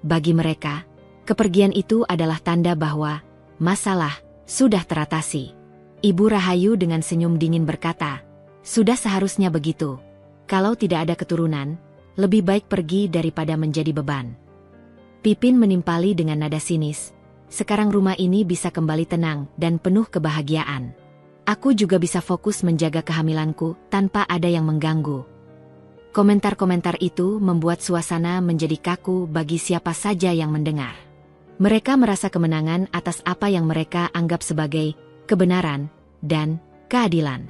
Bagi mereka, kepergian itu adalah tanda bahwa masalah sudah teratasi. Ibu Rahayu dengan senyum dingin berkata, sudah seharusnya begitu. Kalau tidak ada keturunan, lebih baik pergi daripada menjadi beban. Pipin menimpali dengan nada sinis, sekarang rumah ini bisa kembali tenang dan penuh kebahagiaan. Aku juga bisa fokus menjaga kehamilanku tanpa ada yang mengganggu. Komentar-komentar itu membuat suasana menjadi kaku bagi siapa saja yang mendengar. Mereka merasa kemenangan atas apa yang mereka anggap sebagai kebenaran dan keadilan.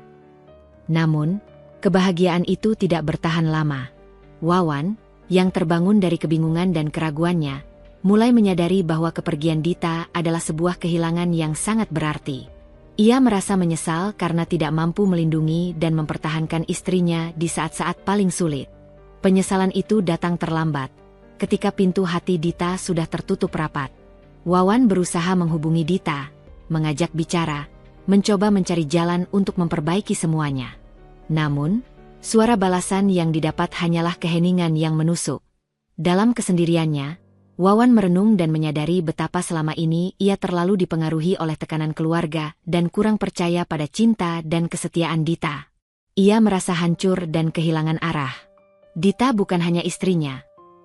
Namun, kebahagiaan itu tidak bertahan lama. Wawan, yang terbangun dari kebingungan dan keraguannya, mulai menyadari bahwa kepergian Dita adalah sebuah kehilangan yang sangat berarti. Ia merasa menyesal karena tidak mampu melindungi dan mempertahankan istrinya di saat-saat paling sulit. Penyesalan itu datang terlambat, ketika pintu hati Dita sudah tertutup rapat. Wawan berusaha menghubungi Dita, mengajak bicara, mencoba mencari jalan untuk memperbaiki semuanya. Namun, suara balasan yang didapat hanyalah keheningan yang menusuk. Dalam kesendiriannya, Wawan merenung dan menyadari betapa selama ini ia terlalu dipengaruhi oleh tekanan keluarga dan kurang percaya pada cinta dan kesetiaan Dita. Ia merasa hancur dan kehilangan arah. Dita bukan hanya istrinya,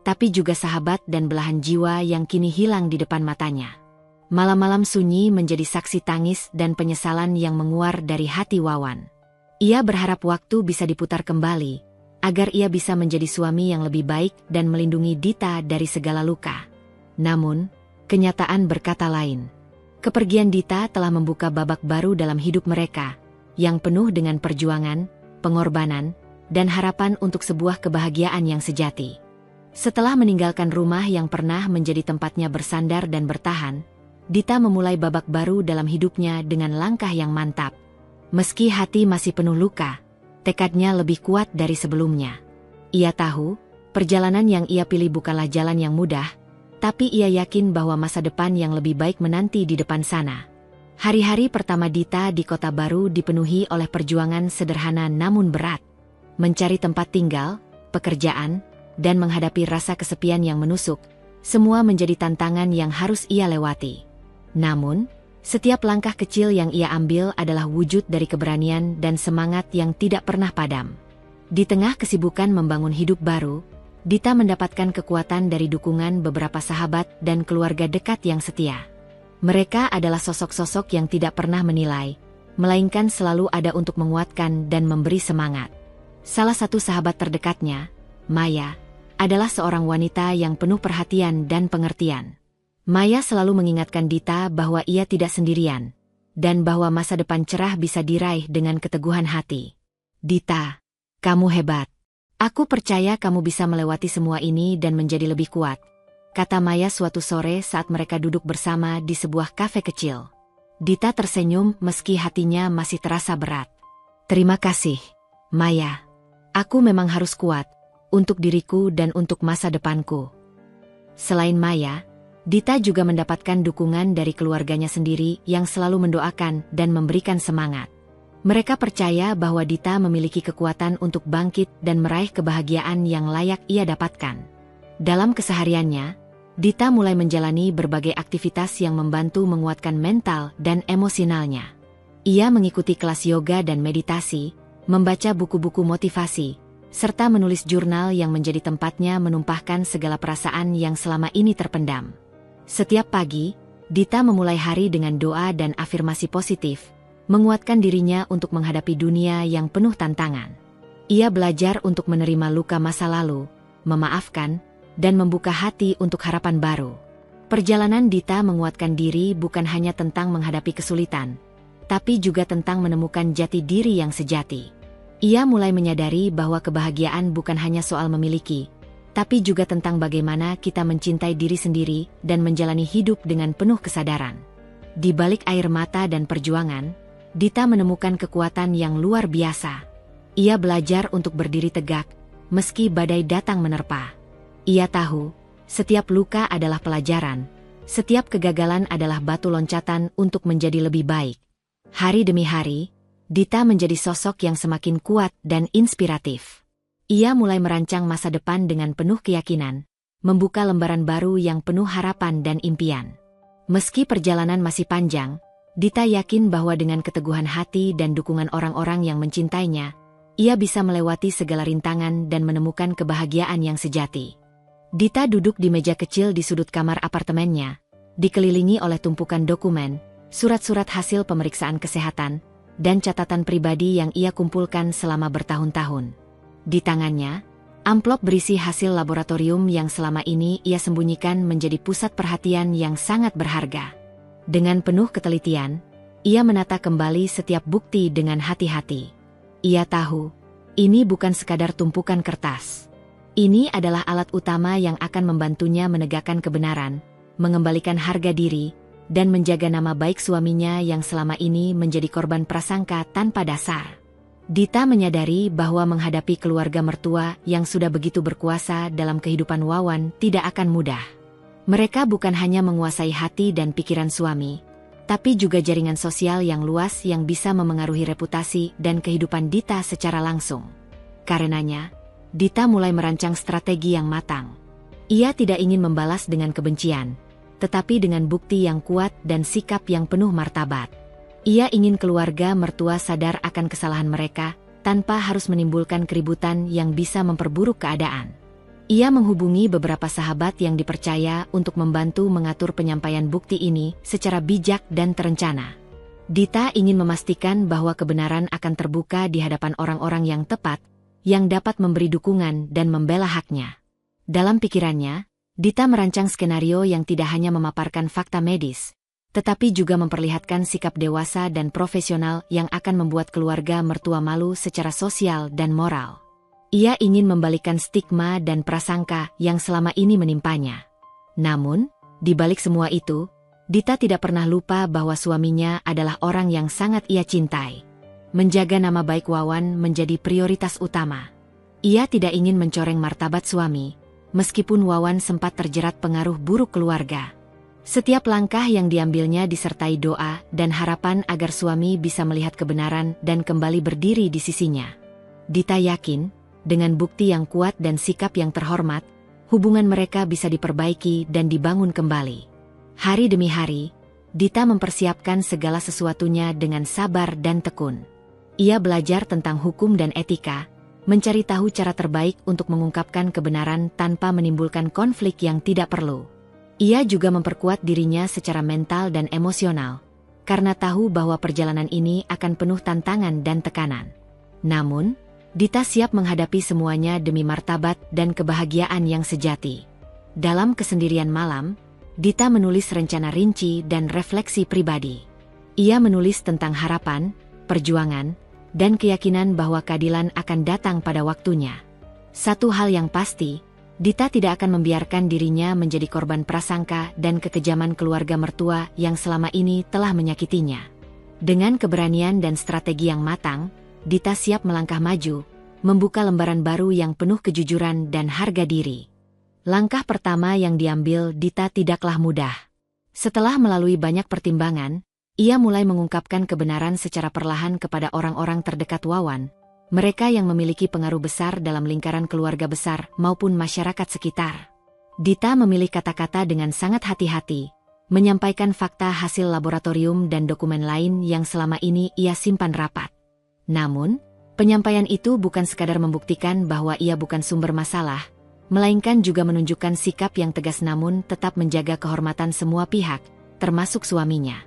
tapi juga sahabat dan belahan jiwa yang kini hilang di depan matanya. Malam-malam sunyi menjadi saksi tangis dan penyesalan yang menguar dari hati Wawan. Ia berharap waktu bisa diputar kembali, agar ia bisa menjadi suami yang lebih baik dan melindungi Dita dari segala luka. Namun, kenyataan berkata lain. Kepergian Dita telah membuka babak baru dalam hidup mereka, yang penuh dengan perjuangan, pengorbanan, dan harapan untuk sebuah kebahagiaan yang sejati. Setelah meninggalkan rumah yang pernah menjadi tempatnya bersandar dan bertahan, Dita memulai babak baru dalam hidupnya dengan langkah yang mantap. Meski hati masih penuh luka, tekadnya lebih kuat dari sebelumnya. Ia tahu, perjalanan yang ia pilih bukanlah jalan yang mudah, tapi ia yakin bahwa masa depan yang lebih baik menanti di depan sana. Hari-hari pertama Dita di kota baru dipenuhi oleh perjuangan sederhana namun berat. Mencari tempat tinggal, pekerjaan, dan menghadapi rasa kesepian yang menusuk, semua menjadi tantangan yang harus ia lewati. Namun, setiap langkah kecil yang ia ambil adalah wujud dari keberanian dan semangat yang tidak pernah padam. Di tengah kesibukan membangun hidup baru, Dita mendapatkan kekuatan dari dukungan beberapa sahabat dan keluarga dekat yang setia. Mereka adalah sosok-sosok yang tidak pernah menilai, melainkan selalu ada untuk menguatkan dan memberi semangat. Salah satu sahabat terdekatnya, Maya, adalah seorang wanita yang penuh perhatian dan pengertian. Maya selalu mengingatkan Dita bahwa ia tidak sendirian, dan bahwa masa depan cerah bisa diraih dengan keteguhan hati. Dita, kamu hebat. Aku percaya kamu bisa melewati semua ini dan menjadi lebih kuat, kata Maya suatu sore saat mereka duduk bersama di sebuah kafe kecil. Dita tersenyum meski hatinya masih terasa berat. Terima kasih, Maya. Aku memang harus kuat, untuk diriku dan untuk masa depanku. Selain Maya, Dita juga mendapatkan dukungan dari keluarganya sendiri yang selalu mendoakan dan memberikan semangat. Mereka percaya bahwa Dita memiliki kekuatan untuk bangkit dan meraih kebahagiaan yang layak ia dapatkan. Dalam kesehariannya, Dita mulai menjalani berbagai aktivitas yang membantu menguatkan mental dan emosionalnya. Ia mengikuti kelas yoga dan meditasi, membaca buku-buku motivasi, serta menulis jurnal yang menjadi tempatnya menumpahkan segala perasaan yang selama ini terpendam. Setiap pagi, Dita memulai hari dengan doa dan afirmasi positif, menguatkan dirinya untuk menghadapi dunia yang penuh tantangan. Ia belajar untuk menerima luka masa lalu, memaafkan, dan membuka hati untuk harapan baru. Perjalanan Dita menguatkan diri bukan hanya tentang menghadapi kesulitan, tapi juga tentang menemukan jati diri yang sejati. Ia mulai menyadari bahwa kebahagiaan bukan hanya soal memiliki, tapi juga tentang bagaimana kita mencintai diri sendiri dan menjalani hidup dengan penuh kesadaran. Di balik air mata dan perjuangan, Dita menemukan kekuatan yang luar biasa. Ia belajar untuk berdiri tegak, meski badai datang menerpa. Ia tahu, setiap luka adalah pelajaran, setiap kegagalan adalah batu loncatan untuk menjadi lebih baik. Hari demi hari, Dita menjadi sosok yang semakin kuat dan inspiratif. Ia mulai merancang masa depan dengan penuh keyakinan, membuka lembaran baru yang penuh harapan dan impian. Meski perjalanan masih panjang, Dita yakin bahwa dengan keteguhan hati dan dukungan orang-orang yang mencintainya, ia bisa melewati segala rintangan dan menemukan kebahagiaan yang sejati. Dita duduk di meja kecil di sudut kamar apartemennya, dikelilingi oleh tumpukan dokumen, surat-surat hasil pemeriksaan kesehatan, dan catatan pribadi yang ia kumpulkan selama bertahun-tahun. Di tangannya, amplop berisi hasil laboratorium yang selama ini ia sembunyikan menjadi pusat perhatian yang sangat berharga. Dengan penuh ketelitian, ia menata kembali setiap bukti dengan hati-hati. Ia tahu, ini bukan sekadar tumpukan kertas. Ini adalah alat utama yang akan membantunya menegakkan kebenaran, mengembalikan harga diri, dan menjaga nama baik suaminya yang selama ini menjadi korban prasangka tanpa dasar. Dita menyadari bahwa menghadapi keluarga mertua yang sudah begitu berkuasa dalam kehidupan Wawan tidak akan mudah. Mereka bukan hanya menguasai hati dan pikiran suami, tapi juga jaringan sosial yang luas yang bisa memengaruhi reputasi dan kehidupan Dita secara langsung. Karenanya, Dita mulai merancang strategi yang matang. Ia tidak ingin membalas dengan kebencian, tetapi dengan bukti yang kuat dan sikap yang penuh martabat. Ia ingin keluarga mertua sadar akan kesalahan mereka, tanpa harus menimbulkan keributan yang bisa memperburuk keadaan. Ia menghubungi beberapa sahabat yang dipercaya untuk membantu mengatur penyampaian bukti ini secara bijak dan terencana. Dita ingin memastikan bahwa kebenaran akan terbuka di hadapan orang-orang yang tepat, yang dapat memberi dukungan dan membela haknya. Dalam pikirannya, Dita merancang skenario yang tidak hanya memaparkan fakta medis, tetapi juga memperlihatkan sikap dewasa dan profesional yang akan membuat keluarga mertua malu secara sosial dan moral. Ia ingin membalikan stigma dan prasangka yang selama ini menimpanya. Namun, di balik semua itu, Dita tidak pernah lupa bahwa suaminya adalah orang yang sangat ia cintai. Menjaga nama baik Wawan menjadi prioritas utama. Ia tidak ingin mencoreng martabat suami, meskipun Wawan sempat terjerat pengaruh buruk keluarga. Setiap langkah yang diambilnya disertai doa dan harapan agar suami bisa melihat kebenaran dan kembali berdiri di sisinya. Dita yakin, dengan bukti yang kuat dan sikap yang terhormat, hubungan mereka bisa diperbaiki dan dibangun kembali. Hari demi hari, Dita mempersiapkan segala sesuatunya dengan sabar dan tekun. Ia belajar tentang hukum dan etika, mencari tahu cara terbaik untuk mengungkapkan kebenaran tanpa menimbulkan konflik yang tidak perlu. Ia juga memperkuat dirinya secara mental dan emosional, karena tahu bahwa perjalanan ini akan penuh tantangan dan tekanan. Namun, Dita siap menghadapi semuanya demi martabat dan kebahagiaan yang sejati. Dalam kesendirian malam, Dita menulis rencana rinci dan refleksi pribadi. Ia menulis tentang harapan, perjuangan, dan keyakinan bahwa keadilan akan datang pada waktunya. Satu hal yang pasti, Dita tidak akan membiarkan dirinya menjadi korban prasangka dan kekejaman keluarga mertua yang selama ini telah menyakitinya. Dengan keberanian dan strategi yang matang, Dita siap melangkah maju, membuka lembaran baru yang penuh kejujuran dan harga diri. Langkah pertama yang diambil Dita tidaklah mudah. Setelah melalui banyak pertimbangan, ia mulai mengungkapkan kebenaran secara perlahan kepada orang-orang terdekat Wawan, mereka yang memiliki pengaruh besar dalam lingkaran keluarga besar maupun masyarakat sekitar. Dita memilih kata-kata dengan sangat hati-hati, menyampaikan fakta hasil laboratorium dan dokumen lain yang selama ini ia simpan rapat. Namun, penyampaian itu bukan sekadar membuktikan bahwa ia bukan sumber masalah, melainkan juga menunjukkan sikap yang tegas namun tetap menjaga kehormatan semua pihak, termasuk suaminya.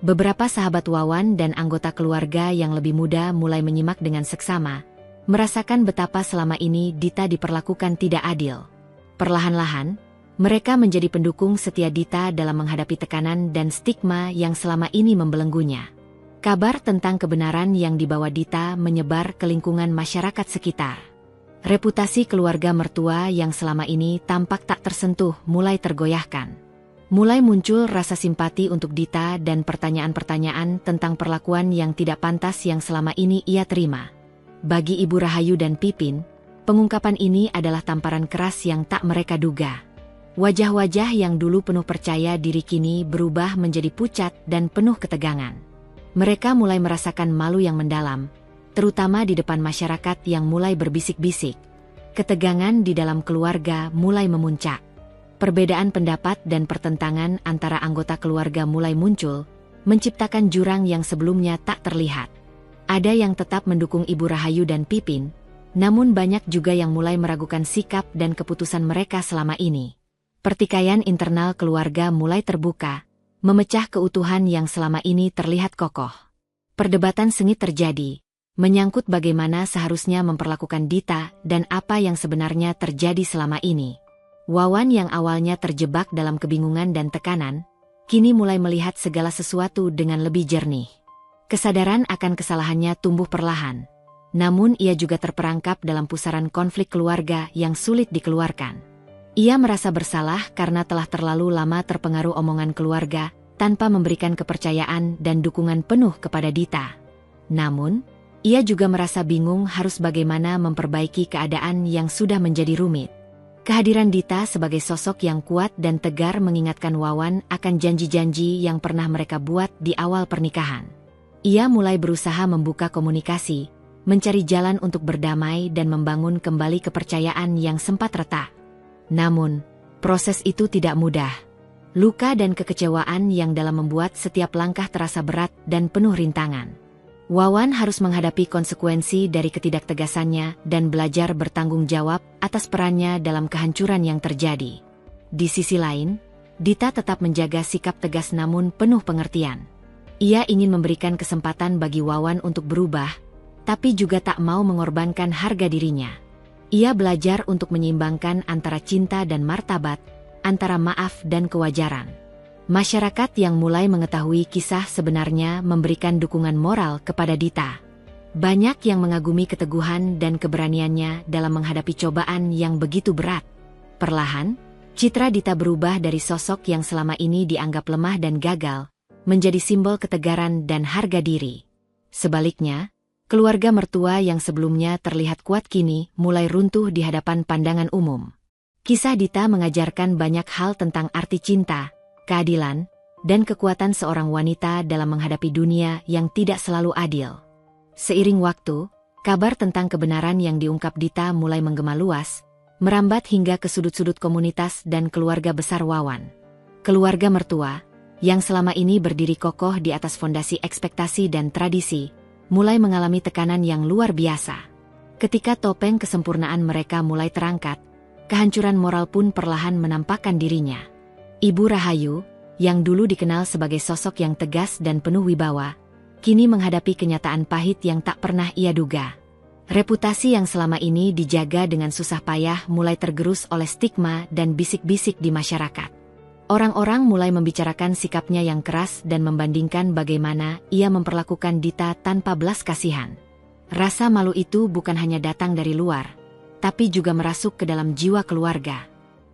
Beberapa sahabat Wawan dan anggota keluarga yang lebih muda mulai menyimak dengan seksama, merasakan betapa selama ini Dita diperlakukan tidak adil. Perlahan-lahan, mereka menjadi pendukung setia Dita dalam menghadapi tekanan dan stigma yang selama ini membelenggunya. Kabar tentang kebenaran yang dibawa Dita menyebar ke lingkungan masyarakat sekitar. Reputasi keluarga mertua yang selama ini tampak tak tersentuh mulai tergoyahkan. Mulai muncul rasa simpati untuk Dita dan pertanyaan-pertanyaan tentang perlakuan yang tidak pantas yang selama ini ia terima. Bagi Ibu Rahayu dan Pipin, pengungkapan ini adalah tamparan keras yang tak mereka duga. Wajah-wajah yang dulu penuh percaya diri kini berubah menjadi pucat dan penuh ketegangan. Mereka mulai merasakan malu yang mendalam, terutama di depan masyarakat yang mulai berbisik-bisik. Ketegangan di dalam keluarga mulai memuncak. Perbedaan pendapat dan pertentangan antara anggota keluarga mulai muncul, menciptakan jurang yang sebelumnya tak terlihat. Ada yang tetap mendukung Ibu Rahayu dan Pipin, namun banyak juga yang mulai meragukan sikap dan keputusan mereka selama ini. Pertikaian internal keluarga mulai terbuka, memecah keutuhan yang selama ini terlihat kokoh. Perdebatan sengit terjadi, menyangkut bagaimana seharusnya memperlakukan Dita dan apa yang sebenarnya terjadi selama ini. Wawan yang awalnya terjebak dalam kebingungan dan tekanan, kini mulai melihat segala sesuatu dengan lebih jernih. Kesadaran akan kesalahannya tumbuh perlahan. Namun ia juga terperangkap dalam pusaran konflik keluarga yang sulit dikeluarkan. Ia merasa bersalah karena telah terlalu lama terpengaruh omongan keluarga, tanpa memberikan kepercayaan dan dukungan penuh kepada Dita. Namun, ia juga merasa bingung harus bagaimana memperbaiki keadaan yang sudah menjadi rumit. Kehadiran Dita sebagai sosok yang kuat dan tegar mengingatkan Wawan akan janji-janji yang pernah mereka buat di awal pernikahan. Ia mulai berusaha membuka komunikasi, mencari jalan untuk berdamai dan membangun kembali kepercayaan yang sempat retak. Namun, proses itu tidak mudah. Luka dan kekecewaan yang dalam membuat setiap langkah terasa berat dan penuh rintangan. Wawan harus menghadapi konsekuensi dari ketidaktegasannya dan belajar bertanggung jawab atas perannya dalam kehancuran yang terjadi. Di sisi lain, Dita tetap menjaga sikap tegas namun penuh pengertian. Ia ingin memberikan kesempatan bagi Wawan untuk berubah, tapi juga tak mau mengorbankan harga dirinya. Ia belajar untuk menyeimbangkan antara cinta dan martabat, antara maaf dan kewajaran. Masyarakat yang mulai mengetahui kisah sebenarnya memberikan dukungan moral kepada Dita. Banyak yang mengagumi keteguhan dan keberaniannya dalam menghadapi cobaan yang begitu berat. Perlahan, citra Dita berubah dari sosok yang selama ini dianggap lemah dan gagal, menjadi simbol ketegaran dan harga diri. Sebaliknya, keluarga mertua yang sebelumnya terlihat kuat kini mulai runtuh di hadapan pandangan umum. Kisah Dita mengajarkan banyak hal tentang arti cinta, keadilan, dan kekuatan seorang wanita dalam menghadapi dunia yang tidak selalu adil. Seiring waktu, kabar tentang kebenaran yang diungkap Dita mulai menggema luas, merambat hingga ke sudut-sudut komunitas dan keluarga besar Wawan. Keluarga mertua, yang selama ini berdiri kokoh di atas fondasi ekspektasi dan tradisi, mulai mengalami tekanan yang luar biasa. Ketika topeng kesempurnaan mereka mulai terangkat, kehancuran moral pun perlahan menampakkan dirinya. Ibu Rahayu, yang dulu dikenal sebagai sosok yang tegas dan penuh wibawa, kini menghadapi kenyataan pahit yang tak pernah ia duga. Reputasi yang selama ini dijaga dengan susah payah mulai tergerus oleh stigma dan bisik-bisik di masyarakat. Orang-orang mulai membicarakan sikapnya yang keras dan membandingkan bagaimana ia memperlakukan Dita tanpa belas kasihan. Rasa malu itu bukan hanya datang dari luar, tapi juga merasuk ke dalam jiwa keluarga.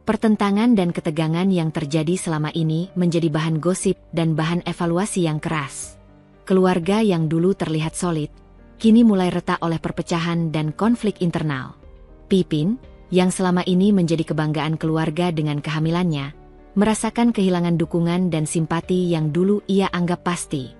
Pertentangan dan ketegangan yang terjadi selama ini menjadi bahan gosip dan bahan evaluasi yang keras. Keluarga yang dulu terlihat solid, kini mulai retak oleh perpecahan dan konflik internal. Pipin, yang selama ini menjadi kebanggaan keluarga dengan kehamilannya, merasakan kehilangan dukungan dan simpati yang dulu ia anggap pasti.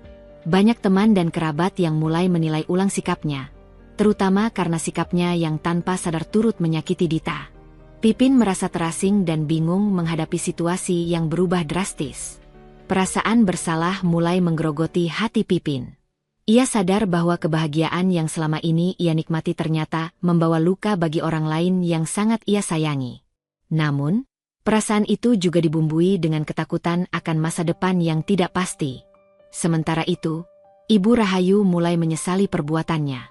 Banyak teman dan kerabat yang mulai menilai ulang sikapnya, terutama karena sikapnya yang tanpa sadar turut menyakiti Dita. Pipin merasa terasing dan bingung menghadapi situasi yang berubah drastis. Perasaan bersalah mulai menggerogoti hati Pipin. Ia sadar bahwa kebahagiaan yang selama ini ia nikmati ternyata membawa luka bagi orang lain yang sangat ia sayangi. Namun, perasaan itu juga dibumbui dengan ketakutan akan masa depan yang tidak pasti. Sementara itu, Ibu Rahayu mulai menyesali perbuatannya.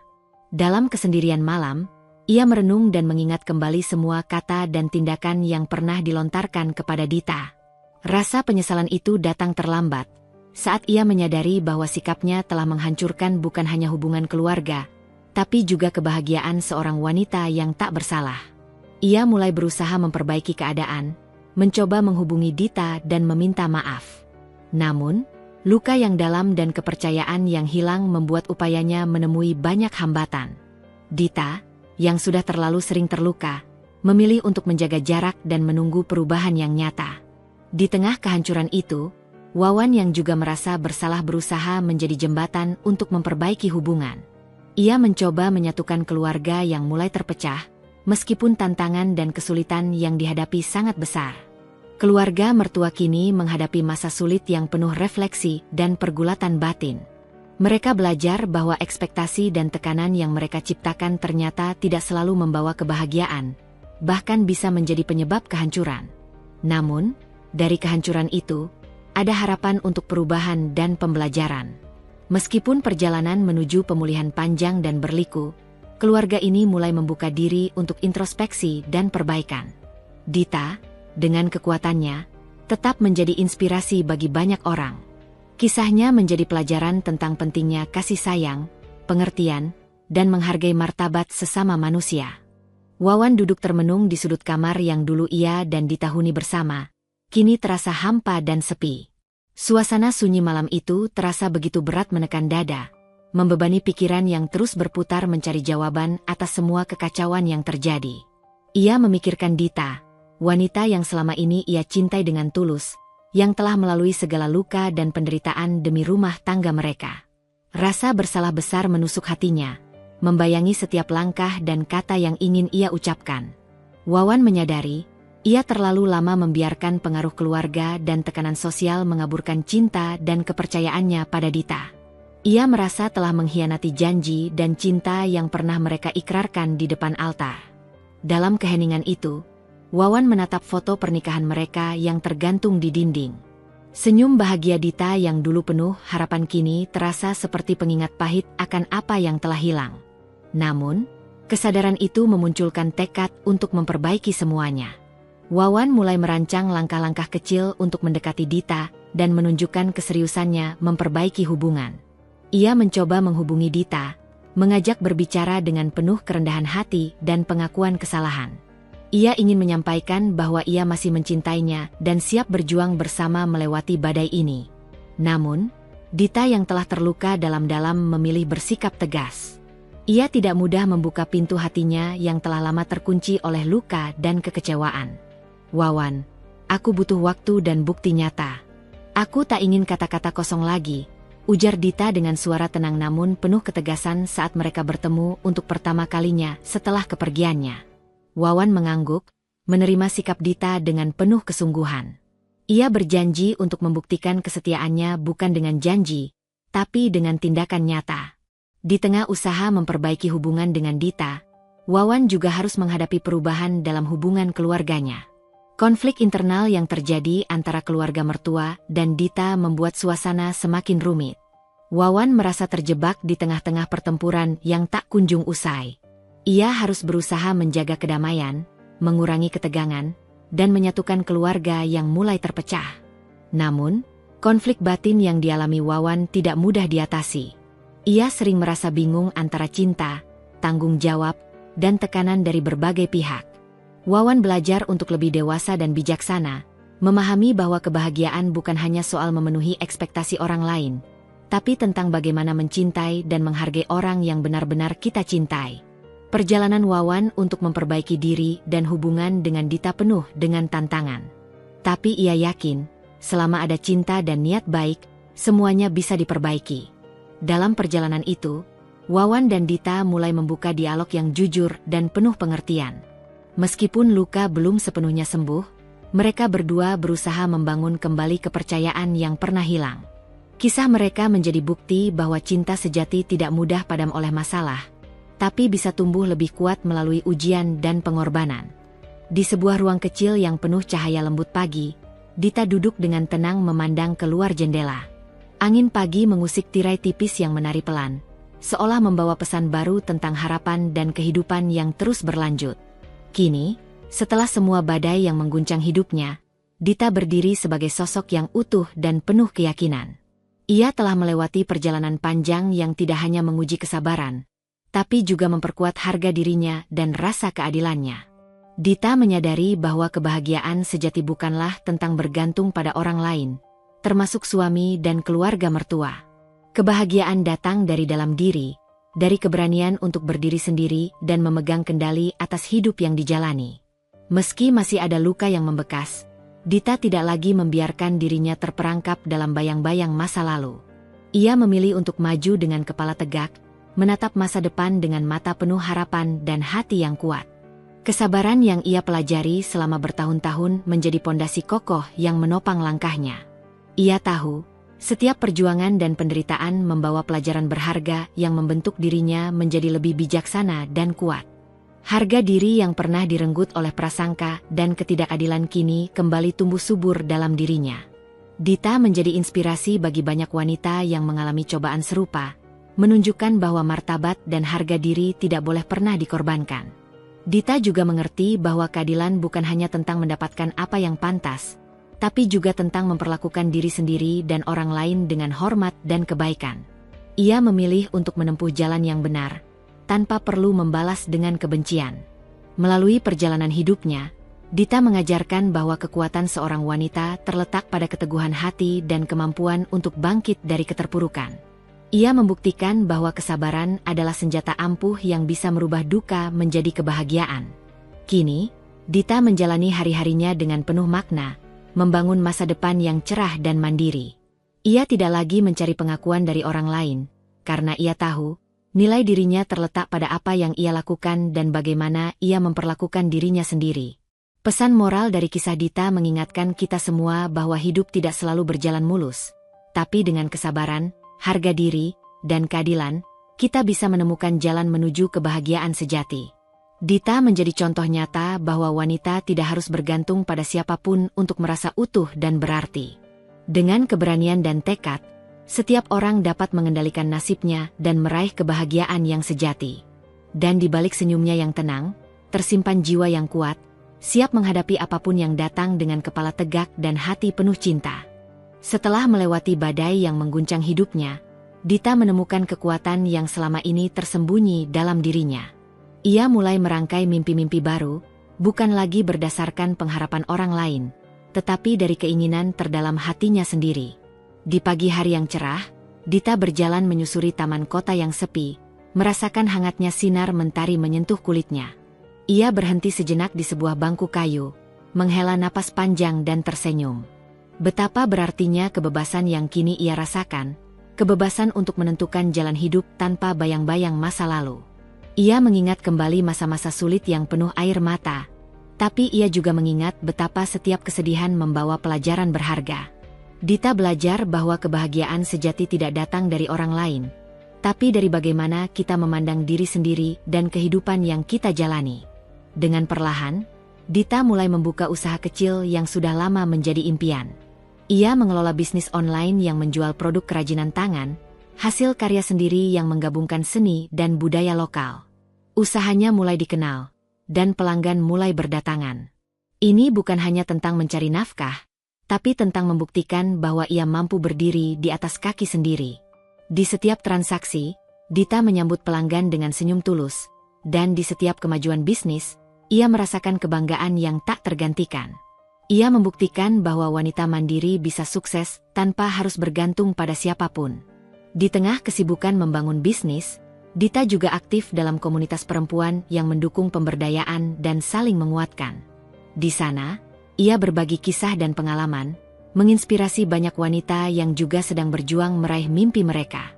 Dalam kesendirian malam, ia merenung dan mengingat kembali semua kata dan tindakan yang pernah dilontarkan kepada Dita. Rasa penyesalan itu datang terlambat, saat ia menyadari bahwa sikapnya telah menghancurkan bukan hanya hubungan keluarga, tapi juga kebahagiaan seorang wanita yang tak bersalah. Ia mulai berusaha memperbaiki keadaan, mencoba menghubungi Dita dan meminta maaf. Namun, luka yang dalam dan kepercayaan yang hilang membuat upayanya menemui banyak hambatan. Dita, yang sudah terlalu sering terluka, memilih untuk menjaga jarak dan menunggu perubahan yang nyata. Di tengah kehancuran itu, Wawan yang juga merasa bersalah berusaha menjadi jembatan untuk memperbaiki hubungan. Ia mencoba menyatukan keluarga yang mulai terpecah, meskipun tantangan dan kesulitan yang dihadapi sangat besar. Keluarga mertua kini menghadapi masa sulit yang penuh refleksi dan pergulatan batin. Mereka belajar bahwa ekspektasi dan tekanan yang mereka ciptakan ternyata tidak selalu membawa kebahagiaan, bahkan bisa menjadi penyebab kehancuran. Namun, dari kehancuran itu, ada harapan untuk perubahan dan pembelajaran. Meskipun perjalanan menuju pemulihan panjang dan berliku, keluarga ini mulai membuka diri untuk introspeksi dan perbaikan. Dita, dengan kekuatannya, tetap menjadi inspirasi bagi banyak orang. Kisahnya menjadi pelajaran tentang pentingnya kasih sayang, pengertian, dan menghargai martabat sesama manusia. Wawan duduk termenung di sudut kamar yang dulu ia dan Dita huni bersama. Kini terasa hampa dan sepi. Suasana sunyi malam itu terasa begitu berat menekan dada, membebani pikiran yang terus berputar mencari jawaban atas semua kekacauan yang terjadi. Ia memikirkan Dita, wanita yang selama ini ia cintai dengan tulus, yang telah melalui segala luka dan penderitaan demi rumah tangga mereka. Rasa bersalah besar menusuk hatinya, membayangi setiap langkah dan kata yang ingin ia ucapkan. Wawan menyadari, ia terlalu lama membiarkan pengaruh keluarga dan tekanan sosial mengaburkan cinta dan kepercayaannya pada Dita. Ia merasa telah mengkhianati janji dan cinta yang pernah mereka ikrarkan di depan altar. Dalam keheningan itu, Wawan menatap foto pernikahan mereka yang tergantung di dinding. Senyum bahagia Dita yang dulu penuh harapan kini terasa seperti pengingat pahit akan apa yang telah hilang. Namun, kesadaran itu memunculkan tekad untuk memperbaiki semuanya. Wawan mulai merancang langkah-langkah kecil untuk mendekati Dita dan menunjukkan keseriusannya memperbaiki hubungan. Ia mencoba menghubungi Dita, mengajak berbicara dengan penuh kerendahan hati dan pengakuan kesalahan. Ia ingin menyampaikan bahwa ia masih mencintainya dan siap berjuang bersama melewati badai ini. Namun, Dita yang telah terluka dalam-dalam memilih bersikap tegas. Ia tidak mudah membuka pintu hatinya yang telah lama terkunci oleh luka dan kekecewaan. Wawan, aku butuh waktu dan bukti nyata. Aku tak ingin kata-kata kosong lagi, ujar Dita dengan suara tenang namun penuh ketegasan saat mereka bertemu untuk pertama kalinya setelah kepergiannya. Wawan mengangguk, menerima sikap Dita dengan penuh kesungguhan. Ia berjanji untuk membuktikan kesetiaannya bukan dengan janji, tapi dengan tindakan nyata. Di tengah usaha memperbaiki hubungan dengan Dita, Wawan juga harus menghadapi perubahan dalam hubungan keluarganya. Konflik internal yang terjadi antara keluarga mertua dan Dita membuat suasana semakin rumit. Wawan merasa terjebak di tengah-tengah pertempuran yang tak kunjung usai. Ia harus berusaha menjaga kedamaian, mengurangi ketegangan, dan menyatukan keluarga yang mulai terpecah. Namun, konflik batin yang dialami Wawan tidak mudah diatasi. Ia sering merasa bingung antara cinta, tanggung jawab, dan tekanan dari berbagai pihak. Wawan belajar untuk lebih dewasa dan bijaksana, memahami bahwa kebahagiaan bukan hanya soal memenuhi ekspektasi orang lain, tapi tentang bagaimana mencintai dan menghargai orang yang benar-benar kita cintai. Perjalanan Wawan untuk memperbaiki diri dan hubungan dengan Dita penuh dengan tantangan. Tapi ia yakin, selama ada cinta dan niat baik, semuanya bisa diperbaiki. Dalam perjalanan itu, Wawan dan Dita mulai membuka dialog yang jujur dan penuh pengertian. Meskipun luka belum sepenuhnya sembuh, mereka berdua berusaha membangun kembali kepercayaan yang pernah hilang. Kisah mereka menjadi bukti bahwa cinta sejati tidak mudah padam oleh masalah, tapi bisa tumbuh lebih kuat melalui ujian dan pengorbanan. Di sebuah ruang kecil yang penuh cahaya lembut pagi, Dita duduk dengan tenang memandang keluar jendela. Angin pagi mengusik tirai tipis yang menari pelan, seolah membawa pesan baru tentang harapan dan kehidupan yang terus berlanjut. Kini, setelah semua badai yang mengguncang hidupnya, Dita berdiri sebagai sosok yang utuh dan penuh keyakinan. Ia telah melewati perjalanan panjang yang tidak hanya menguji kesabaran, tapi juga memperkuat harga dirinya dan rasa keadilannya. Dita menyadari bahwa kebahagiaan sejati bukanlah tentang bergantung pada orang lain, termasuk suami dan keluarga mertua. Kebahagiaan datang dari dalam diri, dari keberanian untuk berdiri sendiri dan memegang kendali atas hidup yang dijalani. Meski masih ada luka yang membekas, Dita tidak lagi membiarkan dirinya terperangkap dalam bayang-bayang masa lalu. Ia memilih untuk maju dengan kepala tegak, menatap masa depan dengan mata penuh harapan dan hati yang kuat. Kesabaran yang ia pelajari selama bertahun-tahun menjadi pondasi kokoh yang menopang langkahnya. Ia tahu, setiap perjuangan dan penderitaan membawa pelajaran berharga yang membentuk dirinya menjadi lebih bijaksana dan kuat. Harga diri yang pernah direnggut oleh prasangka dan ketidakadilan kini kembali tumbuh subur dalam dirinya. Dita menjadi inspirasi bagi banyak wanita yang mengalami cobaan serupa, menunjukkan bahwa martabat dan harga diri tidak boleh pernah dikorbankan. Dita juga mengerti bahwa keadilan bukan hanya tentang mendapatkan apa yang pantas, tapi juga tentang memperlakukan diri sendiri dan orang lain dengan hormat dan kebaikan. Ia memilih untuk menempuh jalan yang benar, tanpa perlu membalas dengan kebencian. Melalui perjalanan hidupnya, Dita mengajarkan bahwa kekuatan seorang wanita terletak pada keteguhan hati dan kemampuan untuk bangkit dari keterpurukan. Ia membuktikan bahwa kesabaran adalah senjata ampuh yang bisa merubah duka menjadi kebahagiaan. Kini, Dita menjalani hari-harinya dengan penuh makna, membangun masa depan yang cerah dan mandiri. Ia tidak lagi mencari pengakuan dari orang lain, karena ia tahu, nilai dirinya terletak pada apa yang ia lakukan dan bagaimana ia memperlakukan dirinya sendiri. Pesan moral dari kisah Dita mengingatkan kita semua bahwa hidup tidak selalu berjalan mulus, tapi dengan kesabaran, harga diri, dan keadilan, kita bisa menemukan jalan menuju kebahagiaan sejati. Dita menjadi contoh nyata bahwa wanita tidak harus bergantung pada siapapun untuk merasa utuh dan berarti. Dengan keberanian dan tekad, setiap orang dapat mengendalikan nasibnya dan meraih kebahagiaan yang sejati. Dan di balik senyumnya yang tenang, tersimpan jiwa yang kuat, siap menghadapi apapun yang datang dengan kepala tegak dan hati penuh cinta. Setelah melewati badai yang mengguncang hidupnya, Dita menemukan kekuatan yang selama ini tersembunyi dalam dirinya. Ia mulai merangkai mimpi-mimpi baru, bukan lagi berdasarkan pengharapan orang lain, tetapi dari keinginan terdalam hatinya sendiri. Di pagi hari yang cerah, Dita berjalan menyusuri taman kota yang sepi, merasakan hangatnya sinar mentari menyentuh kulitnya. Ia berhenti sejenak di sebuah bangku kayu, menghela napas panjang dan tersenyum. Betapa berartinya kebebasan yang kini ia rasakan, kebebasan untuk menentukan jalan hidup tanpa bayang-bayang masa lalu. Ia mengingat kembali masa-masa sulit yang penuh air mata, tapi ia juga mengingat betapa setiap kesedihan membawa pelajaran berharga. Dita belajar bahwa kebahagiaan sejati tidak datang dari orang lain, tapi dari bagaimana kita memandang diri sendiri dan kehidupan yang kita jalani. Dengan perlahan, Dita mulai membuka usaha kecil yang sudah lama menjadi impian. Ia mengelola bisnis online yang menjual produk kerajinan tangan, hasil karya sendiri yang menggabungkan seni dan budaya lokal. Usahanya mulai dikenal, dan pelanggan mulai berdatangan. Ini bukan hanya tentang mencari nafkah, tapi tentang membuktikan bahwa ia mampu berdiri di atas kaki sendiri. Di setiap transaksi, Dita menyambut pelanggan dengan senyum tulus, dan di setiap kemajuan bisnis, ia merasakan kebanggaan yang tak tergantikan. Ia membuktikan bahwa wanita mandiri bisa sukses tanpa harus bergantung pada siapapun. Di tengah kesibukan membangun bisnis, Dita juga aktif dalam komunitas perempuan yang mendukung pemberdayaan dan saling menguatkan. Di sana, ia berbagi kisah dan pengalaman, menginspirasi banyak wanita yang juga sedang berjuang meraih mimpi mereka.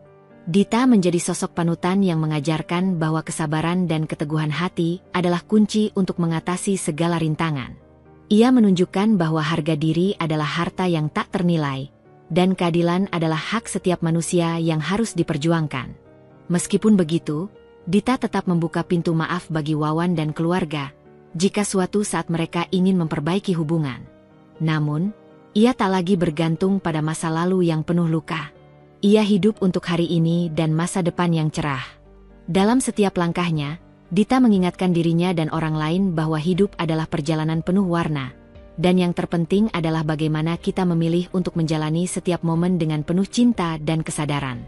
Dita menjadi sosok panutan yang mengajarkan bahwa kesabaran dan keteguhan hati adalah kunci untuk mengatasi segala rintangan. Ia menunjukkan bahwa harga diri adalah harta yang tak ternilai, dan keadilan adalah hak setiap manusia yang harus diperjuangkan. Meskipun begitu, Dita tetap membuka pintu maaf bagi Wawan dan keluarga, jika suatu saat mereka ingin memperbaiki hubungan. Namun, ia tak lagi bergantung pada masa lalu yang penuh luka. Ia hidup untuk hari ini dan masa depan yang cerah. Dalam setiap langkahnya, Dita mengingatkan dirinya dan orang lain bahwa hidup adalah perjalanan penuh warna, dan yang terpenting adalah bagaimana kita memilih untuk menjalani setiap momen dengan penuh cinta dan kesadaran.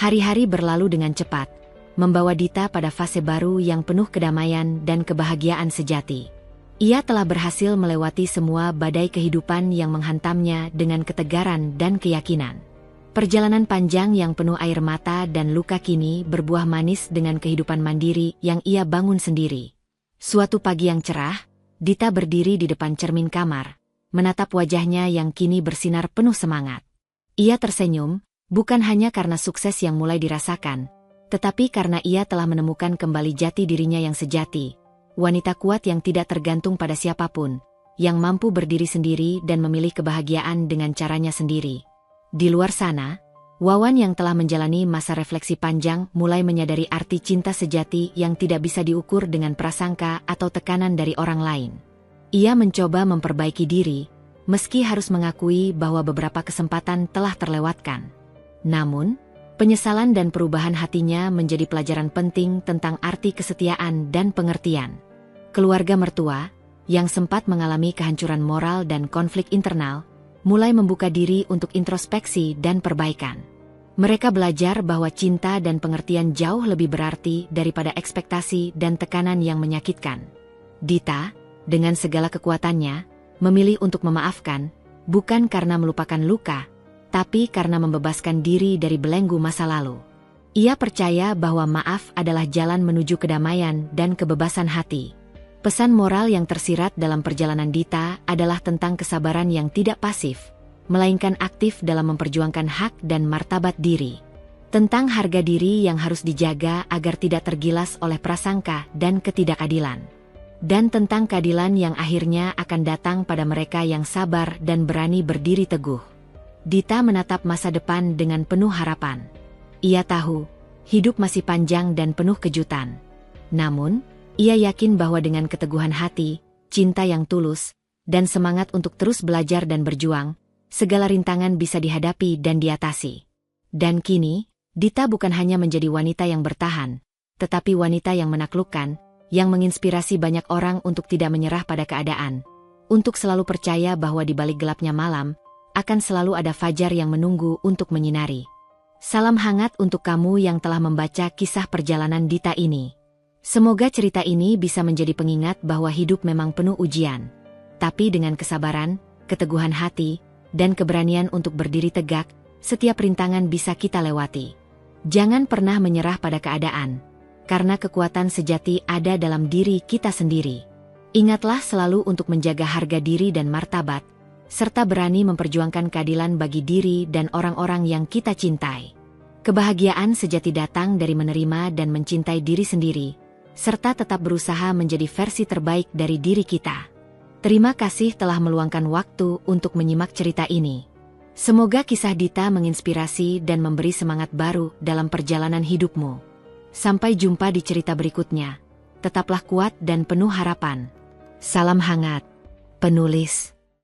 Hari-hari berlalu dengan cepat, membawa Dita pada fase baru yang penuh kedamaian dan kebahagiaan sejati. Ia telah berhasil melewati semua badai kehidupan yang menghantamnya dengan ketegaran dan keyakinan. Perjalanan panjang yang penuh air mata dan luka kini berbuah manis dengan kehidupan mandiri yang ia bangun sendiri. Suatu pagi yang cerah, Dita berdiri di depan cermin kamar, menatap wajahnya yang kini bersinar penuh semangat. Ia tersenyum, bukan hanya karena sukses yang mulai dirasakan, tetapi karena ia telah menemukan kembali jati dirinya yang sejati, wanita kuat yang tidak tergantung pada siapapun, yang mampu berdiri sendiri dan memilih kebahagiaan dengan caranya sendiri. Di luar sana, Wawan yang telah menjalani masa refleksi panjang mulai menyadari arti cinta sejati yang tidak bisa diukur dengan prasangka atau tekanan dari orang lain. Ia mencoba memperbaiki diri, meski harus mengakui bahwa beberapa kesempatan telah terlewatkan. Namun, penyesalan dan perubahan hatinya menjadi pelajaran penting tentang arti kesetiaan dan pengertian. Keluarga mertua, yang sempat mengalami kehancuran moral dan konflik internal, mulai membuka diri untuk introspeksi dan perbaikan. Mereka belajar bahwa cinta dan pengertian jauh lebih berarti daripada ekspektasi dan tekanan yang menyakitkan. Dita, dengan segala kekuatannya, memilih untuk memaafkan, bukan karena melupakan luka, tapi karena membebaskan diri dari belenggu masa lalu. Ia percaya bahwa maaf adalah jalan menuju kedamaian dan kebebasan hati. Pesan moral yang tersirat dalam perjalanan Dita adalah tentang kesabaran yang tidak pasif, melainkan aktif dalam memperjuangkan hak dan martabat diri. Tentang harga diri yang harus dijaga agar tidak tergilas oleh prasangka dan ketidakadilan. Dan tentang keadilan yang akhirnya akan datang pada mereka yang sabar dan berani berdiri teguh. Dita menatap masa depan dengan penuh harapan. Ia tahu, hidup masih panjang dan penuh kejutan. Namun, ia yakin bahwa dengan keteguhan hati, cinta yang tulus, dan semangat untuk terus belajar dan berjuang, segala rintangan bisa dihadapi dan diatasi. Dan kini, Dita bukan hanya menjadi wanita yang bertahan, tetapi wanita yang menaklukkan, yang menginspirasi banyak orang untuk tidak menyerah pada keadaan, untuk selalu percaya bahwa di balik gelapnya malam, akan selalu ada fajar yang menunggu untuk menyinari. Salam hangat untuk kamu yang telah membaca kisah perjalanan Dita ini. Semoga cerita ini bisa menjadi pengingat bahwa hidup memang penuh ujian. Tapi dengan kesabaran, keteguhan hati, dan keberanian untuk berdiri tegak, setiap rintangan bisa kita lewati. Jangan pernah menyerah pada keadaan, karena kekuatan sejati ada dalam diri kita sendiri. Ingatlah selalu untuk menjaga harga diri dan martabat, serta berani memperjuangkan keadilan bagi diri dan orang-orang yang kita cintai. Kebahagiaan sejati datang dari menerima dan mencintai diri sendiri, serta tetap berusaha menjadi versi terbaik dari diri kita. Terima kasih telah meluangkan waktu untuk menyimak cerita ini. Semoga kisah Dita menginspirasi dan memberi semangat baru dalam perjalanan hidupmu. Sampai jumpa di cerita berikutnya. Tetaplah kuat dan penuh harapan. Salam hangat. Penulis